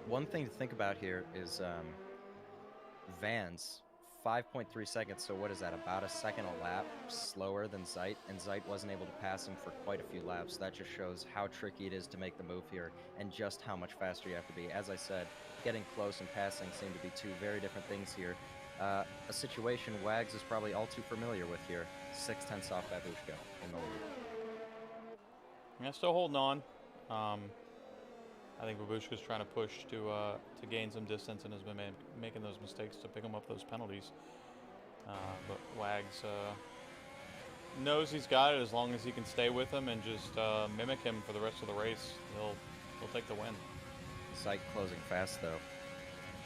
B: One thing to think about here is Van's 5.3 seconds, so what is that, about a second a lap slower than Zeit, and Zeit wasn't able to pass him for quite a few laps. That just shows how tricky it is to make the move here, and just how much faster you have to be. As I said, getting close and passing seem to be two very different things here. A situation Wags is probably all too familiar with here. 6/10 off Babushka in the lead.
A: Yeah, still holding on. I think Babushka's trying to push to gain some distance and has been making those mistakes to pick him up those penalties. But Wags knows he's got it as long as he can stay with him and just mimic him for the rest of the race. He'll take the win.
B: Zeit closing fast though.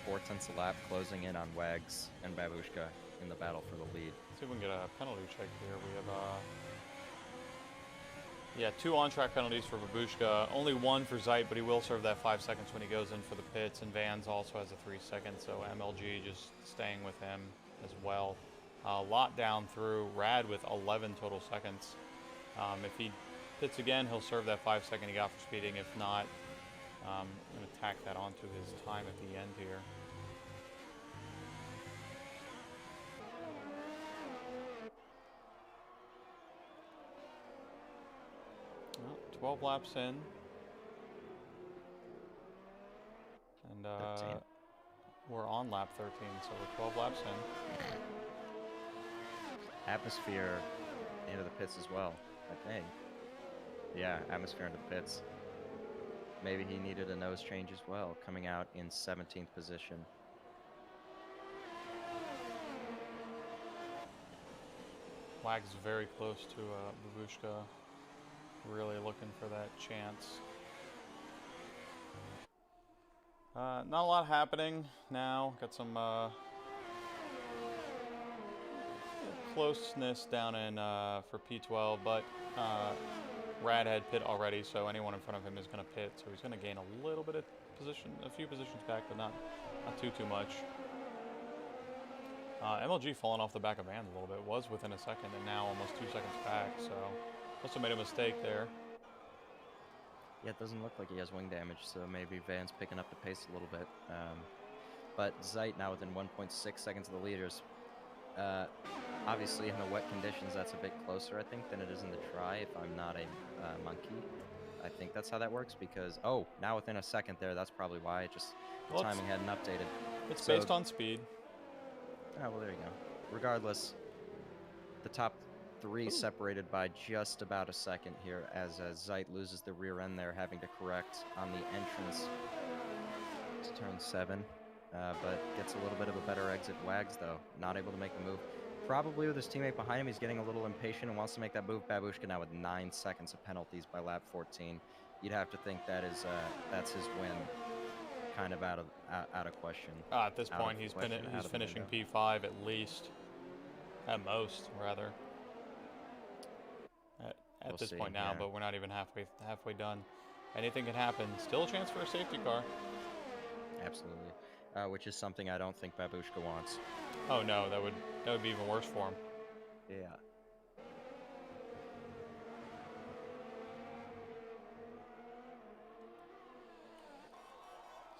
B: 4/10 a lap, closing in on Wags and Babushka in the battle for the lead.
A: Let's see if we can get a penalty check here. We have yeah, 2 on-track penalties for Babushka. Only 1 for Zeit, but he will serve that 5 seconds when he goes in for the pits. And Vans also has a 3 seconds, so MLG just staying with him as well. A lot down through. Rad with 11 total seconds. If he pits again, he'll serve that 5 second he got for speeding. If not, I'm going to tack that onto his time at the end here. Well, 12 laps in. And we're on lap 13, so we're 12 laps in.
B: Atmosphere into the pits as well, I think. Yeah, Atmosphere into the pits. Maybe he needed a nose change as well, coming out in 17th position.
A: Wags very close to Babushka. Really looking for that chance. Not a lot happening now. Got some closeness down in for P12, but Rad had pit already, so anyone in front of him is going to pit. So he's going to gain a little bit of position, a few positions back, but not too much. MLG falling off the back of Van a little bit. Was within a second, and now almost 2 seconds back. So must have made a mistake there.
B: Yeah, it doesn't look like he has wing damage, so maybe Van's picking up the pace a little bit. But Zeit now within 1.6 seconds of the leaders. Obviously, in the wet conditions, that's a bit closer, I think, than it is in the dry, if I'm not a monkey. I think that's how that works, because, now within a second there, that's probably why. The timing hadn't updated.
A: It's based on speed.
B: Oh, well, there you go. Regardless, the top 3 separated by just about a second here, as Zeit loses the rear end there, having to correct on the entrance to turn 7. But gets a little bit of a better exit. Wags, though, not able to make the move. Probably with his teammate behind him, he's getting a little impatient and wants to make that move. Babushka now with 9 seconds of penalties by lap 14. You'd have to think that's his win, kind of out of question.
A: At this point, he's finishing P5 at least, at most, rather. at this
B: see,
A: point now,
B: yeah.
A: but we're not even halfway done. Anything can happen. Still a chance for a safety car.
B: Absolutely. Which is something I don't think Babushka wants.
A: Oh no, that would be even worse for him.
B: Yeah.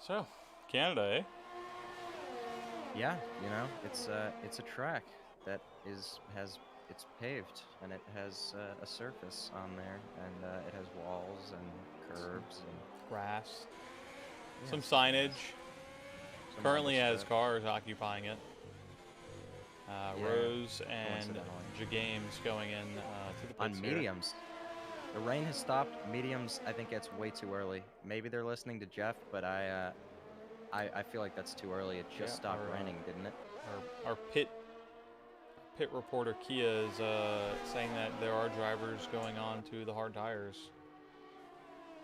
A: So, Canada, eh?
B: Yeah, you know, it's a track that it's paved and it has a surface on there and it has walls and curbs and
A: Grass. Some
B: yes,
A: signage.
B: some
A: Currently
B: other
A: has
B: stuff.
A: cars occupying it.
B: Yeah,
A: Rose and
B: coincidentally.
A: James going in to the
B: On
A: pits here.
B: mediums, the rain has stopped. Mediums, I think it's way too early. Maybe they're listening to Jeff, but I feel like that's too early. It just stopped raining, didn't it?
A: Our pit reporter Kia is saying that there are drivers going on to the hard tires.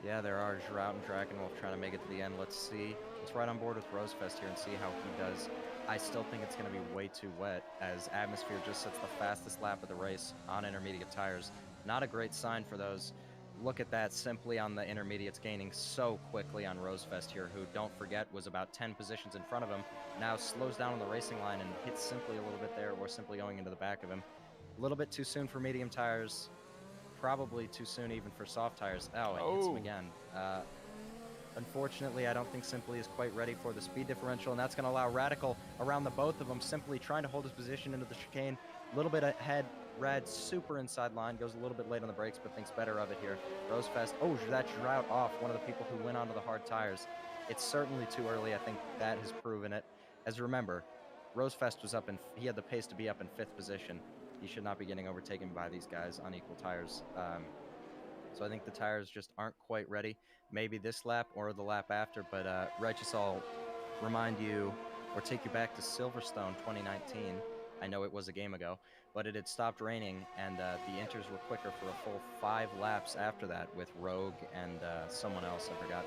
B: Yeah, there are Giroud and Drakenwolf trying to make it to the end. Let's see. Let's ride on board with Rosefest here and see how he does. I still think it's going to be way too wet as Atmosphere just sets the fastest lap of the race on intermediate tires. Not a great sign for those. Look at that, simply on the intermediates, gaining so quickly on Rosefest here, who, don't forget, was about 10 positions in front of him. Now slows down on the racing line and hits simply a little bit there, or simply going into the back of him. A little bit too soon for medium tires. Probably too soon even for soft tires. Oh, it hits him again. Unfortunately, I don't think Simply is quite ready for the speed differential, and that's going to allow Radical around the both of them. Simply trying to hold his position into the chicane. A little bit ahead. Rad super inside line. Goes a little bit late on the brakes, but thinks better of it here. Rosefest. Oh, that Giroud off. One of the people who went onto the hard tires. It's certainly too early. I think that has proven it. As remember, Rosefest was up in... He had the pace to be up in 5th position. He should not be getting overtaken by these guys on equal tires. So I think the tires just aren't quite ready. Maybe this lap or the lap after, but Righteous, I'll remind you or take you back to Silverstone 2019. I know it was a game ago, but it had stopped raining, and the Inters were quicker for a full 5 laps after that, with Rogue and someone else, I forgot,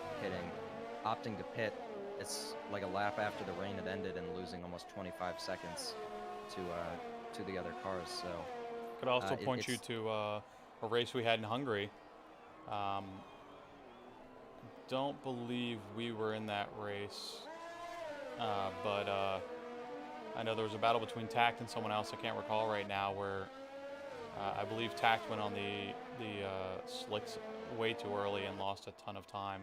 B: opting to pit. It's like a lap after the rain had ended and losing almost 25 seconds to the other cars. So
A: could also point you to a race we had in Hungary. Don't believe we were in that race, but I know there was a battle between Tact and someone else. I can't recall right now, where I believe Tact went on the slicks way too early and lost a ton of time.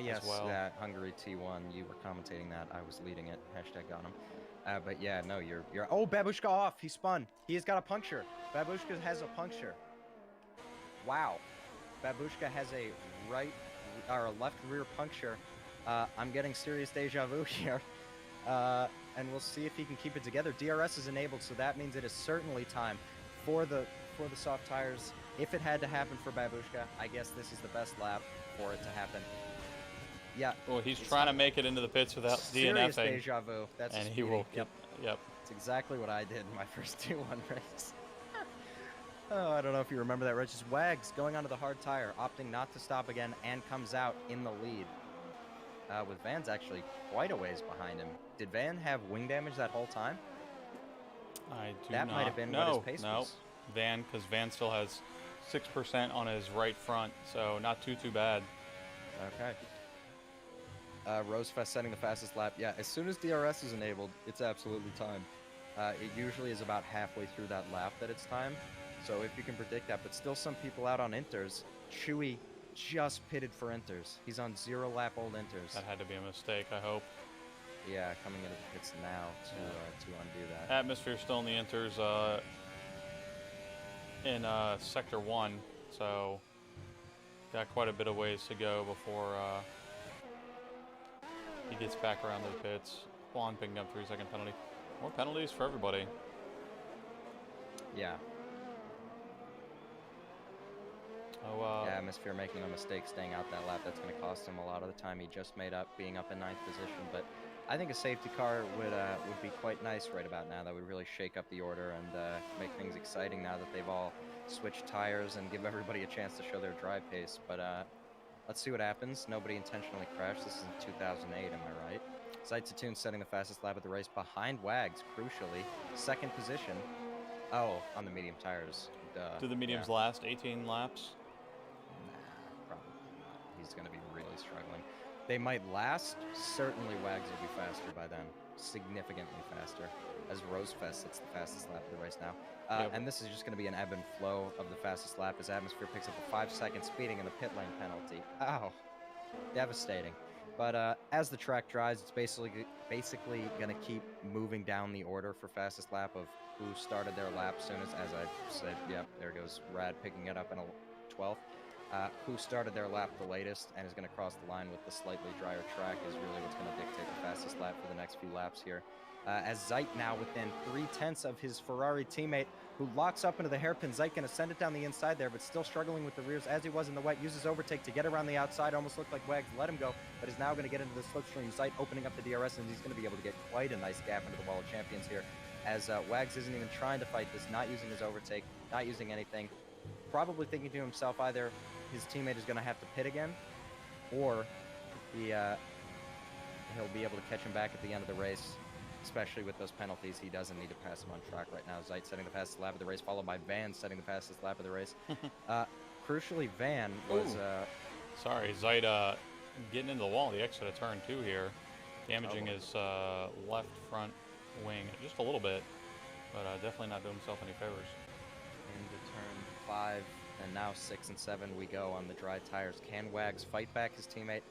B: Yes,
A: well.
B: that Hungary T1. You were commentating that. I was leading it. Hashtag got him. But yeah, no, you're. Oh, Babushka off. He spun. He has got a puncture. Babushka has a puncture. Wow. Babushka has a left rear puncture. I'm getting serious deja vu here. And we'll see if he can keep it together. DRS is enabled, so that means it is certainly time for the soft tires. If it had to happen for Babushka, I guess this is the best lap for it to happen. Yeah.
A: Well, he's trying to make it into the pits without
B: serious
A: DNFing.
B: Deja vu. That's
A: and he will.
B: Yep.
A: Yep.
B: It's exactly what I did in my first 2-1 race. Oh, I don't know if you remember that, Rich. Just Wags going onto the hard tire, opting not to stop again, and comes out in the lead. With Van's actually quite a ways behind him. Did Van have wing damage that whole time?
A: I do
B: that
A: not.
B: might have been what his pace was.
A: Van, because Van still has 6% on his right front, so not too bad.
B: Okay. Rosefest setting the fastest lap. Yeah, as soon as DRS is enabled, it's absolutely time. It usually is about halfway through that lap that it's time. So if you can predict that, but still some people out on Inters. Chewy just pitted for Inters. He's on 0 lap old Inters.
A: That had to be a mistake, I hope.
B: Yeah, coming into the pits now to undo that.
A: Atmosphere still in the Inters in Sector 1, so got quite a bit of ways to go before he gets back around to the pits. Juan picking up 3-second penalty. More penalties for everybody.
B: Yeah.
A: Oh,
B: Atmosphere making a mistake staying out that lap. That's going to cost him a lot of the time he just made up, being up in 9th position. But I think a safety car would be quite nice right about now. That would really shake up the order and make things exciting now that they've all switched tires and give everybody a chance to show their drive pace. But let's see what happens. Nobody intentionally crashed. This is in 2008, am I right? Sights Attuned setting the fastest lap of the race behind Wags, crucially. 2nd position. Oh, on the medium tires.
A: Do the
B: Yeah.
A: mediums last 18 laps?
B: Nah, probably not. He's going to be really struggling. They might last. Certainly, Wags will be faster by then. Significantly faster. As Rosefest sits the fastest lap of the race now.
A: Yep.
B: And this is just going to be an ebb and flow of the fastest lap as Atmosphere picks up a 5-second speeding and the pit lane penalty. Ow. Devastating. But as the track dries, it's basically going to keep moving down the order for fastest lap of who started their lap soonest. As I said, yep, there goes Rad picking it up in a 12th. Who started their lap the latest and is going to cross the line with the slightly drier track is really what's going to dictate the fastest lap for the next few laps here. As Zeit now within 3/10 of his Ferrari teammate, who locks up into the hairpin. Zeit going to send it down the inside there, but still struggling with the rears as he was in the wet. Uses overtake to get around the outside. Almost looked like Wags let him go, but is now going to get into the slipstream. Zeit opening up the DRS, and he's going to be able to get quite a nice gap into the wall of champions here. As Wags isn't even trying to fight this, not using his overtake, not using anything. Probably thinking to himself either his teammate is going to have to pit again, or he'll be able to catch him back at the end of the race. Especially with those penalties, he doesn't need to pass him on track right now. Zeit setting the fastest lap of the race, followed by Van setting the fastest lap of the race. Crucially, Van was...
A: Sorry, Zeit getting into the wall, the exit of turn 2 here. Damaging his left front wing just a little bit, but definitely not doing himself any favors.
B: Into turn 5, and now 6 and 7 we go on the dry tires. Can Wags fight back his teammate?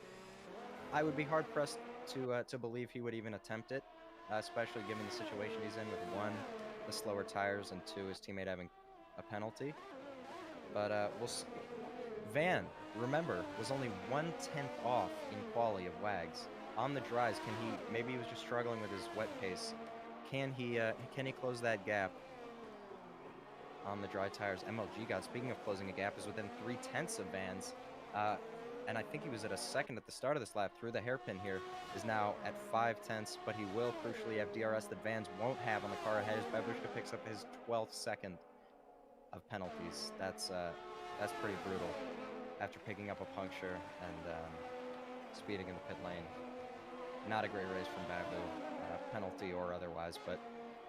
B: I would be hard-pressed to believe he would even attempt it. Especially given the situation he's in with 1, the slower tires, and 2, his teammate having a penalty. But we'll see. Van, remember, was only 1/10 off in quali of Wags. On the dries, maybe he was just struggling with his wet pace. Can he close that gap on the dry tires? MLG God, speaking of closing a gap, is within 3/10 of Van's. And I think he was at a second at the start of this lap through the hairpin here, is now at 5/10, but he will crucially have DRS that Vans won't have on the car ahead as Babushka picks up his 12th second of penalties. That's pretty brutal after picking up a puncture and speeding in the pit lane. Not a great race from Babu, penalty or otherwise, but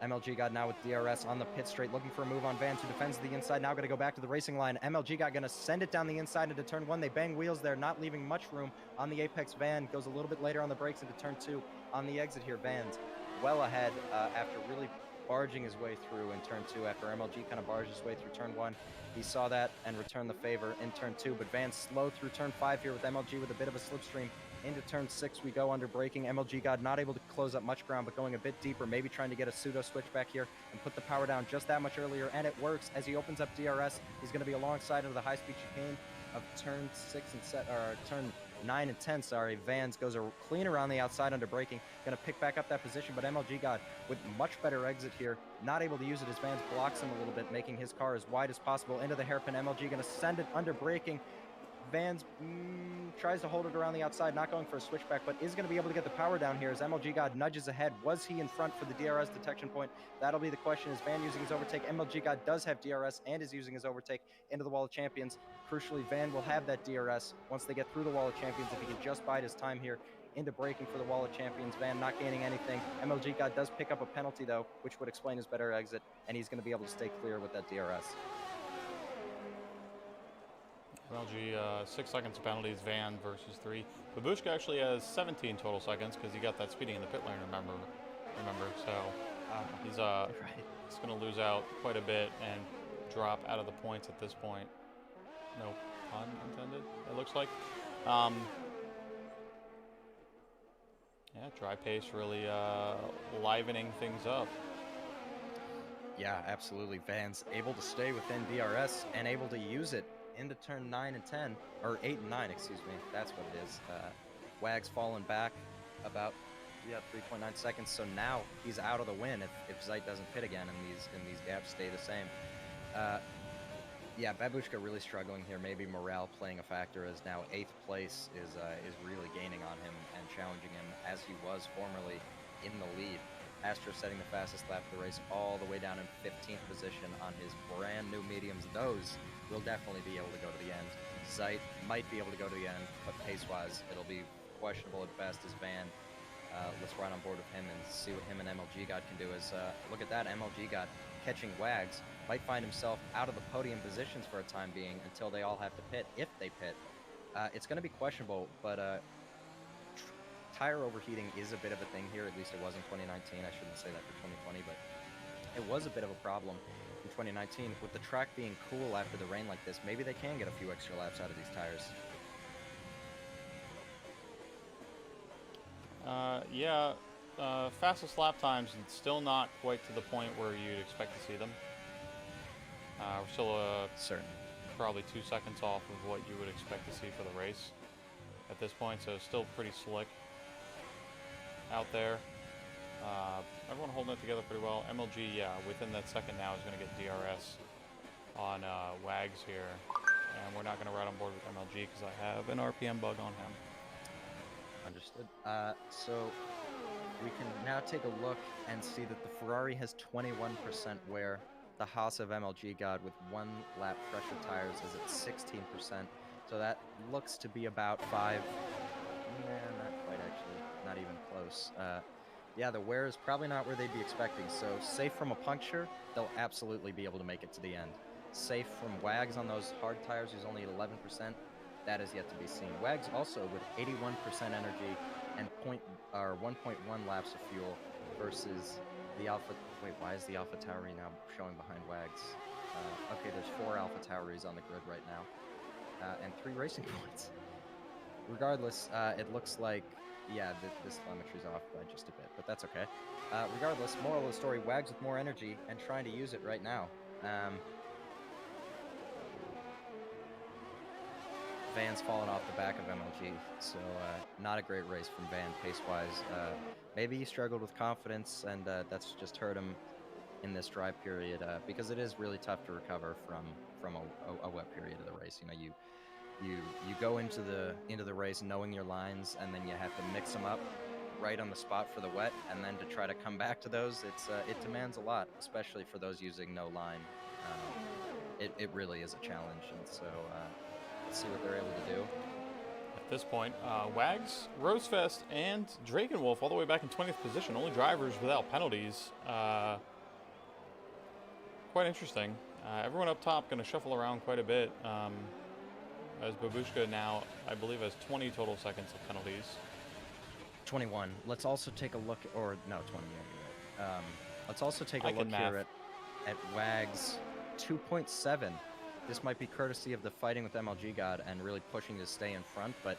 B: MLG God now with DRS on the pit straight, looking for a move on Vans, who defends the inside. Now going to go back to the racing line. MLG God going to send it down the inside into turn 1. They bang wheels there, not leaving much room on the apex. Van goes a little bit later on the brakes into turn 2. On the exit here, Vans well ahead after really barging his way through in turn 2. After MLG kind of barged his way through turn 1, he saw that and returned the favor in turn 2. But Vans slow through turn 5 here with MLG with a bit of a slipstream. Into turn 6 we go under braking. MLG God not able to close up much ground, but going a bit deeper, maybe trying to get a pseudo switch back here and put the power down just that much earlier, and it works as he opens up DRS. He's going to be alongside of the high-speed chicane of turn 9 and 10. Sorry, Vans goes clean around the outside under braking, going to pick back up that position, but MLG God with much better exit here, not able to use it as Vans blocks him a little bit, making his car as wide as possible into the hairpin. MLG going to send it under braking. Vans tries to hold it around the outside, not going for a switchback, but is going to be able to get the power down here as MLG God nudges ahead. Was he in front for the DRS detection point? That'll be the question. Is Van using his overtake? MLG God does have DRS and is using his overtake into the wall of champions. Crucially, Van will have that DRS once they get through the wall of champions. If he can just bide his time here into braking for the wall of champions. Van not gaining anything. MLG God does pick up a penalty, though, which would explain his better exit, and he's going to be able to stay clear with that DRS.
A: MLG, 6 seconds of penalties, Van versus 3. Babushka actually has 17 total seconds because he got that speeding in the pit lane, remember. So he's going to lose out quite a bit and drop out of the points at this point. No pun intended, it looks like. Yeah, dry pace really livening things up.
B: Yeah, absolutely. Van's able to stay within DRS and able to use it into turn 9 and 10, or 8 and 9, excuse me. That's what it is. Wags falling back about 3.9 seconds. So now he's out of the win if Zeit doesn't pit again and these gaps stay the same. Yeah, Babushka really struggling here. Maybe morale playing a factor as now 8th place is really gaining on him and challenging him as he was formerly in the lead. Astro setting the fastest lap of the race all the way down in 15th position on his brand new mediums. Those will definitely be able to go to the end. Zeit might be able to go to the end, but pace-wise, it'll be questionable at best as Van. Let's ride on board with him and see what him and MLG God can do. Look at that, MLG God catching Wags might find himself out of the podium positions for a time being until they all have to pit, if they pit. It's going to be questionable, but tire overheating is a bit of a thing here. At least it was in 2019. I shouldn't say that for 2020, but it was a bit of a problem in 2019. With the track being cool after the rain like this, maybe they can get a few extra laps out of these tires.
A: Yeah, fastest lap times, and still not quite to the point where you'd expect to see them. We're still
B: Certainly.
A: probably 2 seconds off of what you would expect to see for the race at this point, so still pretty slick out there. Everyone holding it together pretty well. MLG, yeah, within that second now is going to get DRS on Wags here, and we're not going to ride on board with MLG because I have an RPM bug on him.
B: Understood. So we can now take a look and see that the Ferrari has 21% wear. The Haas of MLG God with 1 lap fresher tires is at 16%. So that looks to be about 5. Nah, not quite actually. Not even close. Yeah, the wear is probably not where they'd be expecting. So safe from a puncture, they'll absolutely be able to make it to the end. Safe from Wags on those hard tires, who's only at 11%. That is yet to be seen. Wags also with 81% energy and 1.1 laps of fuel versus the Alpha. Wait, why is the Alpha Tauri now showing behind Wags? Okay, there's 4 Alpha Tauris on the grid right now, and 3 racing points. Regardless, it looks like, yeah, this telemetry's off by just a bit, but that's okay. Regardless, moral of the story: Wags with more energy and trying to use it right now. Van's fallen off the back of MLG, so not a great race from Van pace-wise. Maybe he struggled with confidence, and that's just hurt him in this dry period, because it is really tough to recover from a wet period of the race. You know, you go into the race knowing your lines, and then you have to mix them up right on the spot for the wet, and then to try to come back to those, it demands a lot, especially for those using no line. It really is a challenge, and so let's see what they're able to do.
A: At this point, Wags, Rosefest, and Drakenwolf all the way back in 20th position. Only drivers without penalties. Quite interesting. Everyone up top going to shuffle around quite a bit. As Babushka now, I believe, has 20 total seconds of penalties.
B: 21. Let's also take a look, or no, 20. Yeah, you're right. Let's also take a look here at Wags 2.7. This might be courtesy of the fighting with MLG God and really pushing to stay in front, but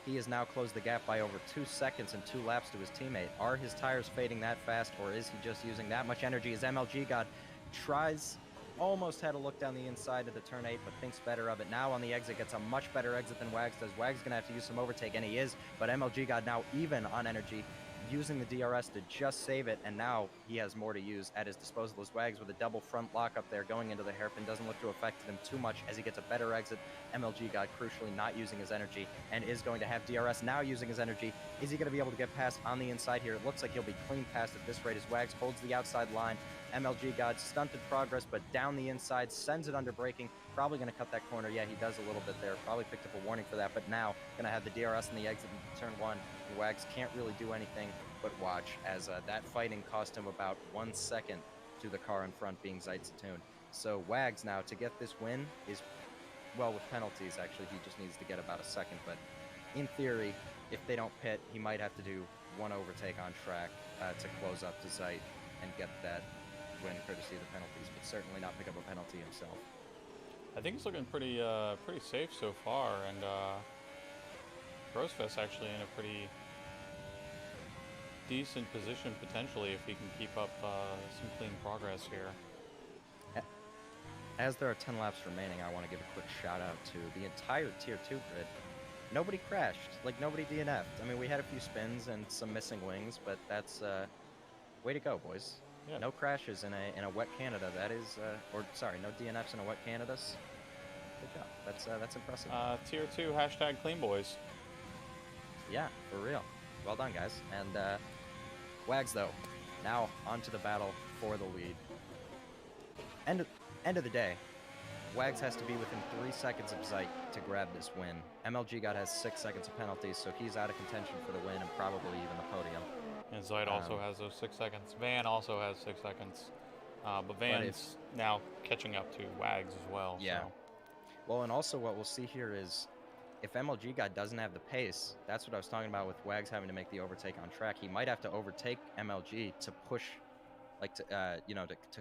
B: he has now closed the gap by over 2 seconds and 2 laps to his teammate. Are his tires fading that fast, or is he just using that much energy as MLG God tries, almost had a look down the inside of the turn 8, but thinks better of it. Now on the exit, gets a much better exit than Wags does. Wags is going to have to use some overtake, and he is, but MLG God now even on energy, using the DRS to just save it, and now he has more to use at his disposal as Wags with a double front lock up there going into the hairpin. Doesn't look to affect him too much as he gets a better exit. MLG God crucially not using his energy and is going to have DRS now using his energy. Is he going to be able to get past on the inside here? It looks like he'll be clean past at this rate as Wags holds the outside line. MLG God stunted progress, but down the inside, sends it under braking. Probably going to cut that corner. Yeah, he does a little bit there. Probably picked up a warning for that, but now going to have the DRS in the exit in turn 1. And Wags can't really do anything but watch as that fighting cost him about 1 second to the car in front being Zeitzetun. So Wags now, to get this win, is, well, with penalties, actually, he just needs to get about a second. But in theory, if they don't pit, he might have to do 1 overtake on track to close up to Zeit and get that win courtesy of the penalties, but certainly not pick up a penalty himself.
A: I think it's looking pretty safe so far, and Rosefest actually in a pretty decent position potentially if he can keep up some clean progress here.
B: As there are 10 laps remaining, I want to give a quick shout out to the entire Tier 2 grid. Nobody crashed, like nobody DNF'd. I mean, we had a few spins and some missing wings, but that's way to go, boys. Yeah. No crashes in a wet Canada. That is, or sorry, no DNFs in a wet Canada. Good job. That's impressive.
A: Tier 2 hashtag clean boys.
B: Yeah, for real. Well done, guys. And Wags though, now onto the battle for the lead. End of the day, Wags has to be within 3 seconds of Zeit to grab this win. MLG God has 6 seconds of penalties, so he's out of contention for the win and probably even the podium.
A: And Zeit also has those 6 seconds. Van also has 6 seconds. But
B: But if
A: Van's now catching up to Wags as well.
B: yeah,
A: So
B: well, and also what we'll see here is if MLG guy doesn't have the pace, that's what I was talking about with Wags having to make the overtake on track. He might have to overtake MLG to push, like to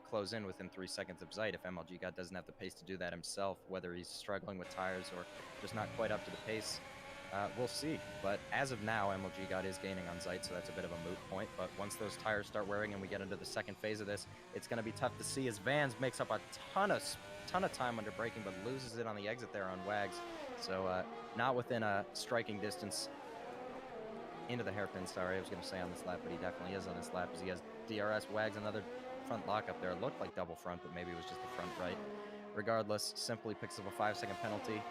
B: close in within 3 seconds of Zeit if MLG God doesn't have the pace to do that himself, whether he's struggling with tires or just not quite up to the pace. We'll see. But as of now, MLG God is gaining on Zeit, so that's a bit of a moot point. But once those tires start wearing and we get into the second phase of this, it's going to be tough to see as Vans makes up a ton of time under braking, but loses it on the exit there on Wags. So not within a striking distance into the hairpin. Sorry, I was going to say on this lap, but he definitely is on this lap as he has DRS. Wags another front lock up there. It looked like double front, but maybe it was just the front right. Regardless, simply picks up a 5-second penalty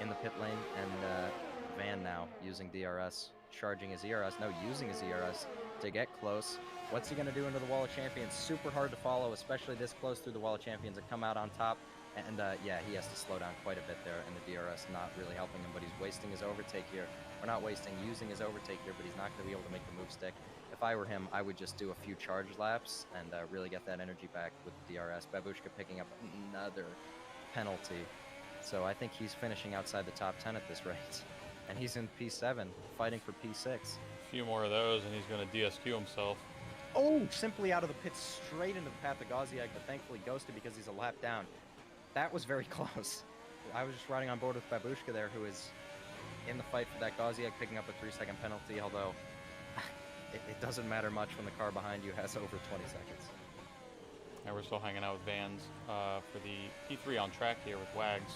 B: in the pit lane, and Van now using DRS, charging his ERS, no, using his ERS to get close. What's he going to do into the Wall of Champions? Super hard to follow, especially this close through the Wall of Champions and come out on top. And yeah, he has to slow down quite a bit there, and the DRS not really helping him, but he's wasting his overtake here. Or not wasting, using his overtake here, but he's not going to be able to make the move stick. If I were him, I would just do a few charge laps and really get that energy back with the DRS. Babushka picking up another penalty. So I think he's finishing outside the top 10 at this rate. And he's in P7, fighting for P6.
A: a few more of those, and he's going to DSQ himself.
B: Oh, simply out of the pits, straight into the path of Gaziag, but thankfully ghosted because he's a lap down. That was very close. I was just riding on board with Babushka there, who is in the fight for that Gaziag, picking up a 3-second penalty, although it doesn't matter much when the car behind you has over 20 seconds.
A: And we're still hanging out with Vans for the P3 on track here with Wags.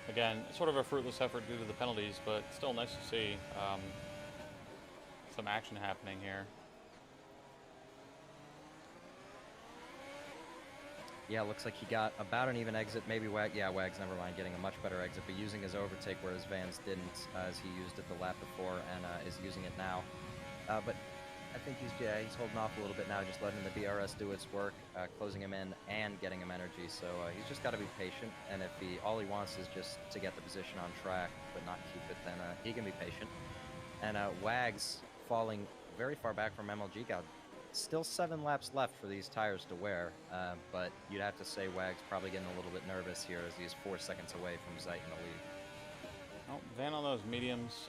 A: Again, sort of a fruitless effort due to the penalties, but still nice to see some action happening here.
B: Yeah, looks like he got about an even exit. Maybe Wags, never mind, getting a much better exit, but using his overtake, whereas Vans didn't, as he used it the lap before and is using it now. But I think he's holding off a little bit now, just letting the DRS do its work, closing him in and getting him energy. So he's just got to be patient, and if all he wants is just to get the position on track but not keep it, then he can be patient. And Wags falling very far back from MLG God. Still 7 laps left for these tires to wear, but you'd have to say Wags probably getting a little bit nervous here as he's 4 seconds away from Zeit in the lead.
A: Oh, Van on those mediums,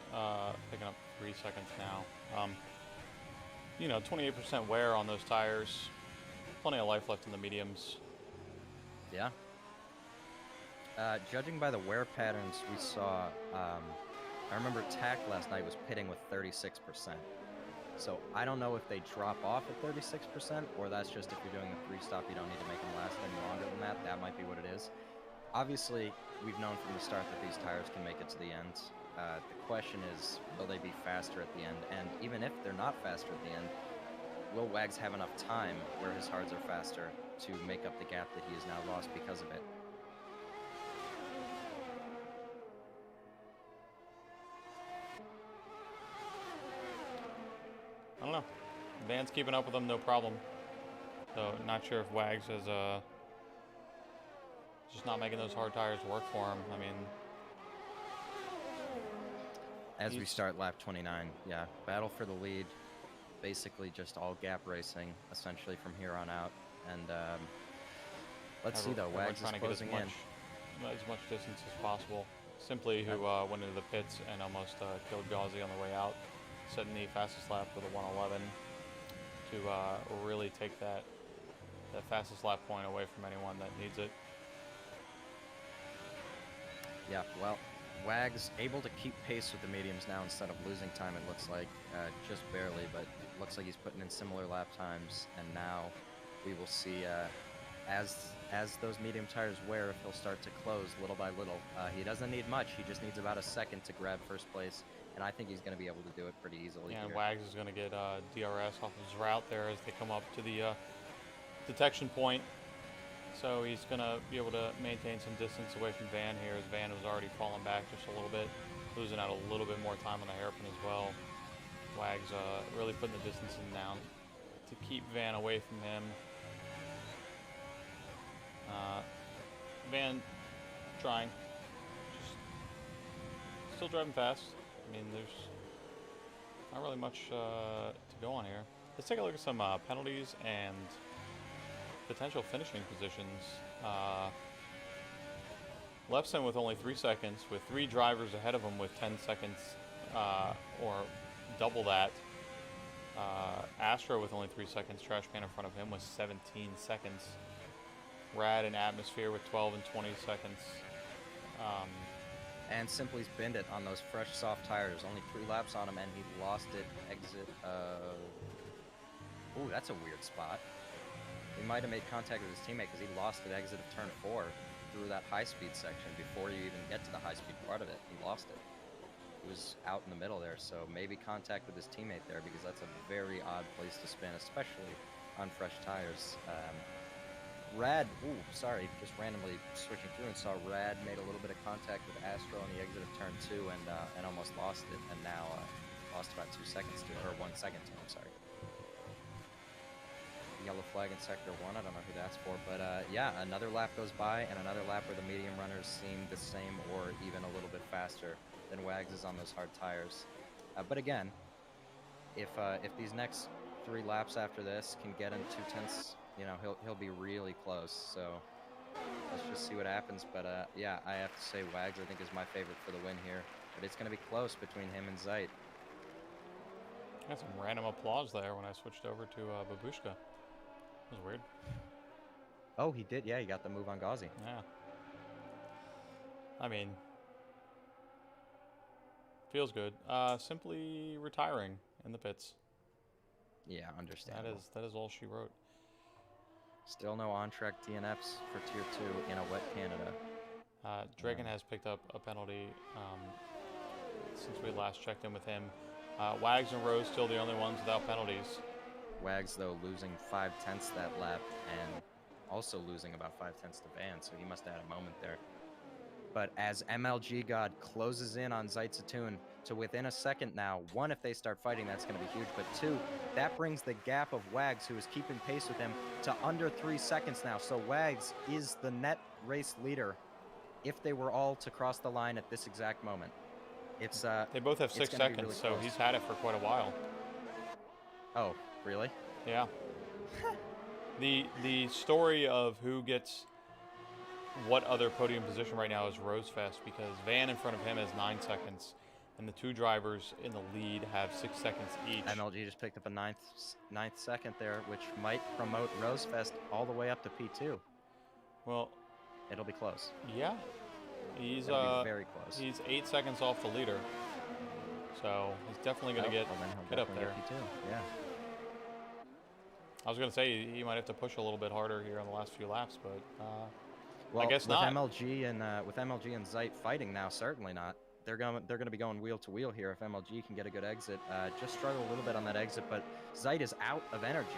A: picking up 3 seconds now. 28% wear on those tires. Plenty of life left in the mediums.
B: Yeah. Judging by the wear patterns we saw, I remember Tack last night was pitting with 36%. So I don't know if they drop off at 36%, or that's just if you're doing the 3-stop, you don't need to make them last any longer than that. That might be what it is. Obviously, we've known from the start that these tires can make it to the end. The question is, will they be faster at the end? And even if they're not faster at the end, will Wags have enough time where his hards are faster to make up the gap that he has now lost because of it?
A: I don't know. Van's keeping up with them, no problem. So not sure if Wags is just not making those hard tires work for him. I mean,
B: as we start lap 29, yeah, battle for the lead. Basically just all gap racing, essentially, from here on out. And let's see, though. Wags is closing in.
A: As much distance as possible. Simply, who went into the pits and almost killed Gauzy on the way out, setting the fastest lap with a 1:11 to really take that fastest lap point away from anyone that needs it.
B: Yeah, well, Wags able to keep pace with the mediums now instead of losing time, it looks like, just barely, but it looks like he's putting in similar lap times, and now we will see as those medium tires wear, if he'll start to close little by little. He doesn't need much, he just needs about a second to grab first place, and I think he's going to be able to do it pretty easily.
A: Yeah,
B: here.
A: and Wags is going to get DRS off his route there as they come up to the detection point. So he's going to be able to maintain some distance away from Van here, as Van was already falling back just a little bit, losing out a little bit more time on the hairpin as well. Wags really putting the distance in down to keep Van away from him. Van trying, just still driving fast. I mean, there's not really much to go on here. Let's take a look at some penalties and potential finishing positions. Lefson with only 3 seconds, with 3 drivers ahead of him with 10 seconds or double that. Astro with only 3 seconds, Trash Pan in front of him with 17 seconds. Rad and Atmosphere with 12 and 20 seconds.
B: And Simply's binned it on those fresh, soft tires. Only 3 laps on him, and he lost it exit. Ooh, that's a weird spot. He might have made contact with his teammate because he lost it exit of turn 4 through that high-speed section before you even get to the high-speed part of it. He lost it. He was out in the middle there, so maybe contact with his teammate there because that's a very odd place to spin, especially on fresh tires. Rad, ooh, sorry, just randomly switching through and saw Rad made a little bit of contact with Astro on the exit of turn 2 and almost lost it, and now lost about 2 seconds to it, or 1 second to him, sorry. Yellow flag in sector 1, I don't know who that's for, but yeah, another lap goes by, and another lap where the medium runners seem the same or even a little bit faster than Wags is on those hard tires. But again, if these next 3 laps after this can get him 2/10, you know, he'll be really close. So let's just see what happens. But yeah, I have to say Wags I think is my favorite for the win here. But it's going to be close between him and Zeit.
A: Got some random applause there when I switched over to Babushka. That was weird.
B: Oh, he did. Yeah, he got the move on Gauzy.
A: Yeah. I mean, feels good. Simply retiring in the pits.
B: Yeah, understandable.
A: That is all she wrote.
B: Still no on-track DNFs for Tier 2 in a wet Canada.
A: Dragon has picked up a penalty since we last checked in with him. Wags and Rose still the only ones without penalties.
B: Wags, though, losing 5/10 that lap and also losing about 5/10 to Van, so he must have had a moment there. But as MLG God closes in on Zeitzetun to within a second now, 1, if they start fighting, that's going to be huge, but 2, that brings the gap of Wags, who is keeping pace with him, to under 3 seconds now. So Wags is the net race leader if they were all to cross the line at this exact moment. It's
A: they both have 6 seconds,
B: really
A: so he's had it for quite a while.
B: Oh, really?
A: Yeah. The story of who gets what other podium position right now is Rosefest, because Van in front of him has 9 seconds, and the 2 drivers in the lead have 6 seconds each.
B: MLG just picked up a ninth second there, which might promote Rosefest all the way up to P2.
A: Well,
B: it'll be close.
A: Yeah, he's
B: be very close.
A: He's 8 seconds off the leader, so he's definitely going to get up there.
B: P2. Yeah.
A: I was going to say he might have to push a little bit harder here on the last few laps, but
B: well,
A: I guess
B: with
A: not.
B: MLG and Zeit fighting now, certainly not. They're going to be going wheel to wheel here if MLG can get a good exit. Just struggle a little bit on that exit, but Zeit is out of energy,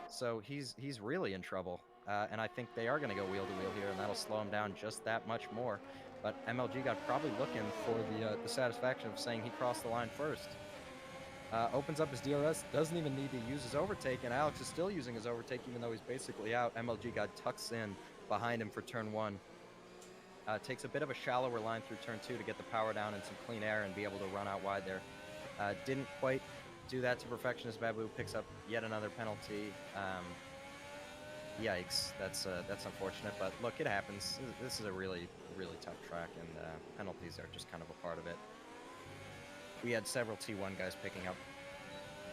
B: so he's really in trouble. And I think they are going to go wheel to wheel here, and that'll slow him down just that much more. But MLG got probably looking for the satisfaction of saying he crossed the line first. Opens up his DRS, doesn't even need to use his overtake, and Alex is still using his overtake even though he's basically out. MLG God tucks in behind him for turn 1. Takes a bit of a shallower line through turn 2 to get the power down and some clean air and be able to run out wide there. Didn't quite do that to perfection as Babu picks up yet another penalty. Yikes, that's unfortunate, but look, it happens. This is a really, really tough track, and penalties are just kind of a part of it. We had several T1 guys picking up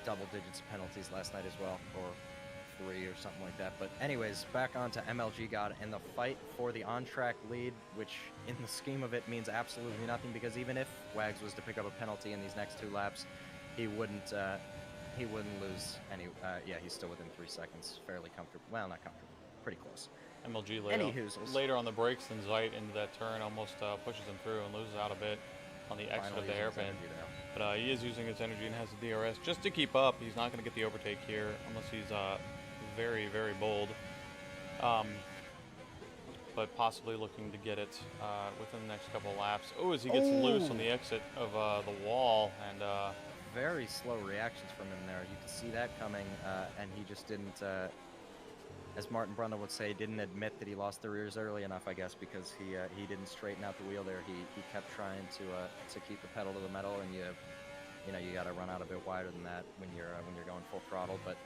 B: double digits of penalties last night as well, or 3 or something like that. But anyways, back on to MLG God and the fight for the on-track lead, which in the scheme of it means absolutely nothing, because even if Wags was to pick up a penalty in these next 2 laps, he wouldn't lose any. Yeah, he's still within 3 seconds, fairly comfortable. Well, not comfortable, pretty close.
A: MLG
B: later
A: on the brakes than Zeit into that turn almost pushes him through and loses out a bit on the exit of the hairpin. But he is using his energy and has the DRS just to keep up. He's not going to get the overtake here unless he's very, very bold. But possibly looking to get it within the next couple of laps. Oh, as he gets loose on the exit of the wall, and
B: very slow reactions from him there. You can see that coming, and he just didn't, as Martin Brundle would say, didn't admit that he lost the rears early enough, I guess, because he didn't straighten out the wheel there. He kept trying to keep the pedal to the metal, and you got to run out a bit wider than that when you're going full throttle. But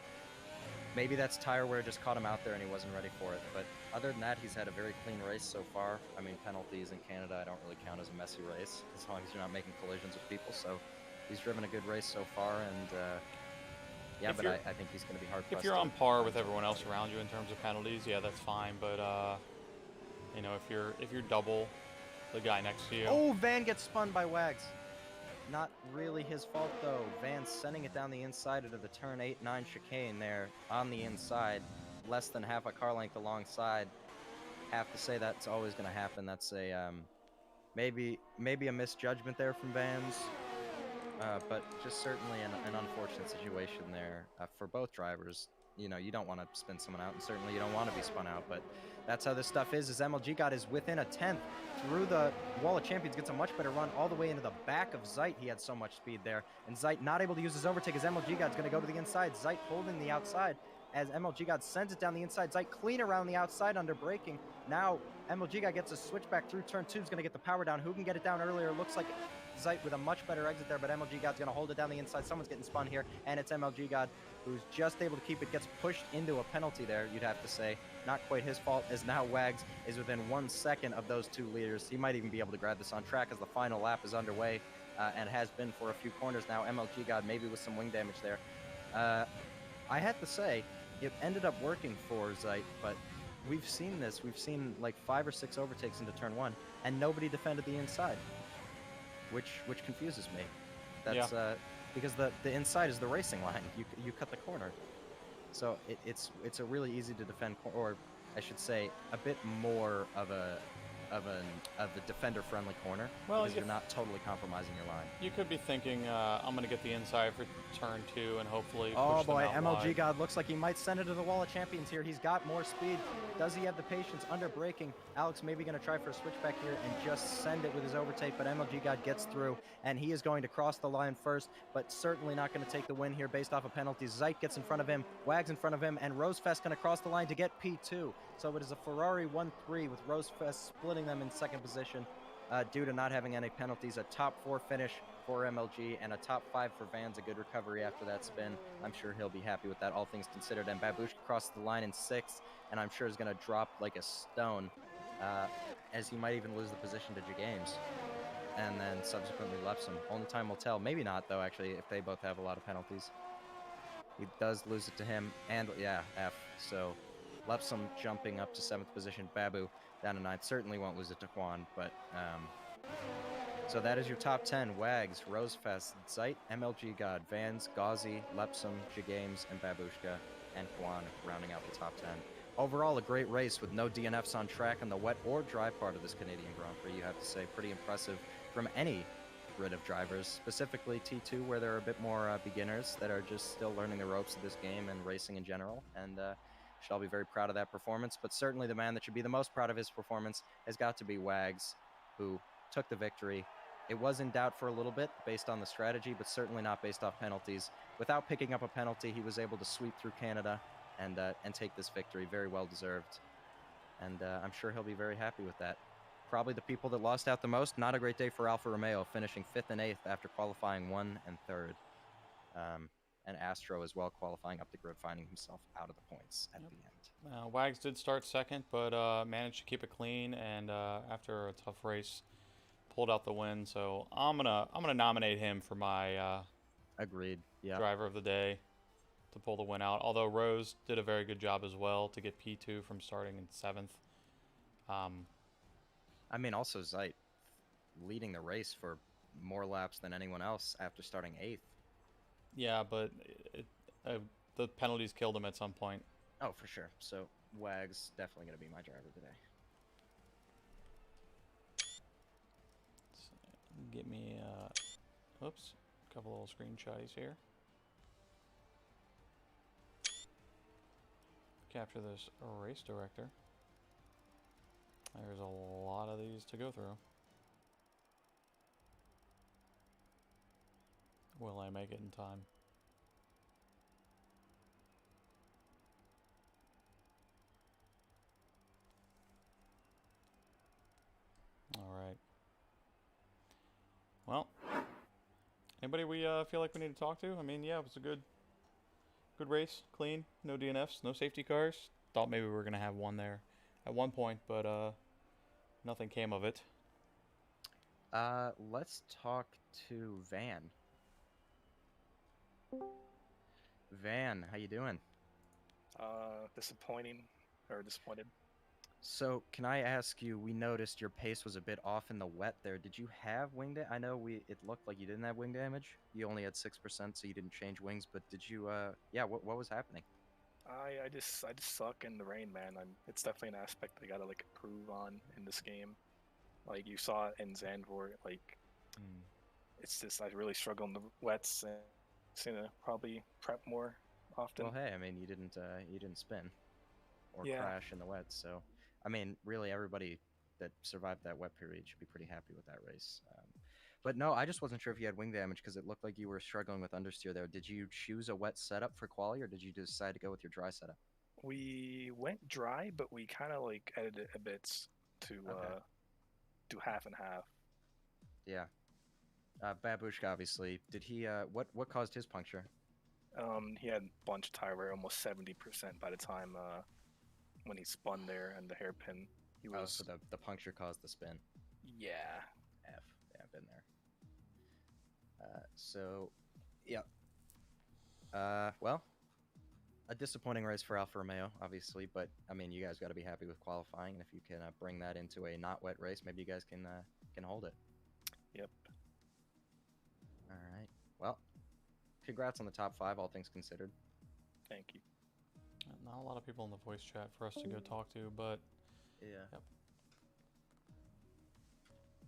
B: Maybe that's tire wear just caught him out there and he wasn't ready for it. But other than that, he's had a very clean race so far. I mean, penalties in Canada I don't really count as a messy race as long as you're not making collisions with people. So he's driven a good race so far, and yeah, but I think he's going to be hard pressed.
A: If you're on par with everyone else around you in terms of penalties, yeah, that's fine. But you know, if you're double the guy next to you.
B: Oh, Van gets spun by Wags. Not really his fault, though. Van sending it down the inside into the turn 8-9 chicane there on the inside, less than half a car length alongside. Have to say that's always going to happen. That's a maybe a misjudgment there from Vans, but just certainly an unfortunate situation there for both drivers. You know, you don't want to spin someone out, and certainly you don't want to be spun out, but that's how this stuff is. As MLG God is within a 10th through the wall of champions, gets a much better run all the way into the back of Zeit. He had so much speed there, and Zeit not able to use his overtake as MLG God's going to go to the inside. Zeit holding the outside as MLG God sends it down the inside. Zeit clean around the outside under braking. Now MLG God gets a switchback through turn 2. Is going to get the power down. Who can get it down earlier? Looks like Zeit with a much better exit there, but MLG God's going to hold it down the inside. Someone's getting spun here, and it's MLG God who's just able to keep it. Gets pushed into a penalty there, you'd have to say. Not quite his fault, as now Wags is within 1 second of those two leaders. He might even be able to grab this on track as the final lap is underway, and has been for a few corners now. MLG God maybe with some wing damage there. I have to say, it ended up working for Zeit, but we've seen this. We've seen like 5 or 6 overtakes into turn 1, and nobody defended the inside, which confuses me. That's because the inside is the racing line. You cut the corner, so it's a really easy to defend, or I should say, a bit more of the defender-friendly corner,
A: Well,
B: because you're not totally compromising your line.
A: You could be thinking, I'm going to get the inside for turn 2 and hopefully push
B: Oh boy,
A: them out
B: MLG
A: wide.
B: God looks like he might send it to the wall of champions here. He's got more speed. Does he have the patience under braking? Alex maybe going to try for a switchback here and just send it with his overtake, but MLG God gets through, and he is going to cross the line first, but certainly not going to take the win here based off of penalties. Zeit gets in front of him, Wags in front of him, and Rosefest going to cross the line to get P2. So it is a Ferrari 1-3 with Rosefest splitting them in second position due to not having any penalties. A top 4 finish for MLG and a top 5 for Vans. A good recovery after that spin. I'm sure he'll be happy with that, all things considered. And Babushka crosses the line in 6th, and I'm sure is going to drop like a stone, as he might even lose the position to James, and then subsequently Lepsum. Only time will tell. Maybe not, though, actually, if they both have a lot of penalties. He does lose it to him, and yeah, F. So Lepsum jumping up to 7th position. Babu down to 9th. Certainly won't lose it to Juan, but so that is your top 10. Wags, Rosefest, Zeit, MLG God, Vans, Gauzy, Lepsum, Jagames, and Babushka, and Juan rounding out the top 10. Overall, a great race with no DNFs on track on the wet or dry part of this Canadian Grand Prix, you have to say. Pretty impressive from any grid of drivers, specifically T2, where there are a bit more beginners that are just still learning the ropes of this game and racing in general, and should all be very proud of that performance. But certainly the man that should be the most proud of his performance has got to be Wags, who took the victory. It was in doubt for a little bit based on the strategy, but certainly not based off penalties. Without picking up a penalty, he was able to sweep through Canada and take this victory. Very well deserved, and I'm sure he'll be very happy with that. Probably the people that lost out the most. Not a great day for Alfa Romeo, finishing 5th and 8th after qualifying 1 and 3rd. And Astro as well, qualifying up the grid, finding himself out of the points at the end.
A: Wags did start second, but managed to keep it clean, and after a tough race, pulled out the win. So I'm gonna nominate him for my
B: Agreed. Yeah.
A: driver of the day to pull the win out. Although Rose did a very good job as well to get P2 from starting in 7th.
B: I mean, also Zeit leading the race for more laps than anyone else after starting 8th.
A: Yeah, but the penalties killed him at some point.
B: Oh, for sure. So Wags definitely going to be my driver today.
A: Let's get me, oops, a couple little screenshots here. Capture this race director. There's a lot of these to go through. Will I make it in time? All right. Well, anybody we feel like we need to talk to? I mean, yeah, it was a Good race, clean, no DNFs, no safety cars. Thought maybe we were gonna have one there at one point, but nothing came of it.
B: Let's talk to Van. Van, how you doing?
C: Disappointing or disappointed.
B: So, can I ask you, we noticed your pace was a bit off in the wet there. Did you have wing damage? I know it looked like you didn't have wing damage. You only had 6%, so you didn't change wings, but did you yeah, what was happening?
C: I just suck in the rain, man. It's definitely an aspect I gotta like improve on in this game. Like you saw it in Zandvoort, like
A: Mm.
C: it's just I really struggle in the wets and it's gonna probably prep more
B: Well,
C: often.
B: hey, I mean, you didn't spin or
C: Yeah,
B: crash in the wet, so I mean, really everybody that survived that wet period should be pretty happy with that race. But no, I just wasn't sure if you had wing damage because it looked like you were struggling with understeer there. Did you choose a wet setup for quali, or did you decide to go with your dry setup?
C: we went dry, but we kind of like edited it a bit to
B: Okay.
C: do half and half.
B: Yeah. Babushka, obviously. Did he? What caused his puncture?
C: He had a bunch of tire wear, almost 70% by the time when he spun there and the hairpin. He
B: Oh, so
C: was
B: the puncture caused the spin.
C: yeah.
B: F. Yeah, I've been there. So, yeah. Well, a disappointing race for Alfa Romeo, obviously, but I mean, you guys got to be happy with qualifying, and if you can bring that into a not wet race, maybe you guys can hold it.
C: Yep.
B: All right. Well, congrats on the top five, all things considered.
C: Thank you.
A: Not a lot of people in the voice chat for us to go talk to, but
B: Yeah.
A: yep.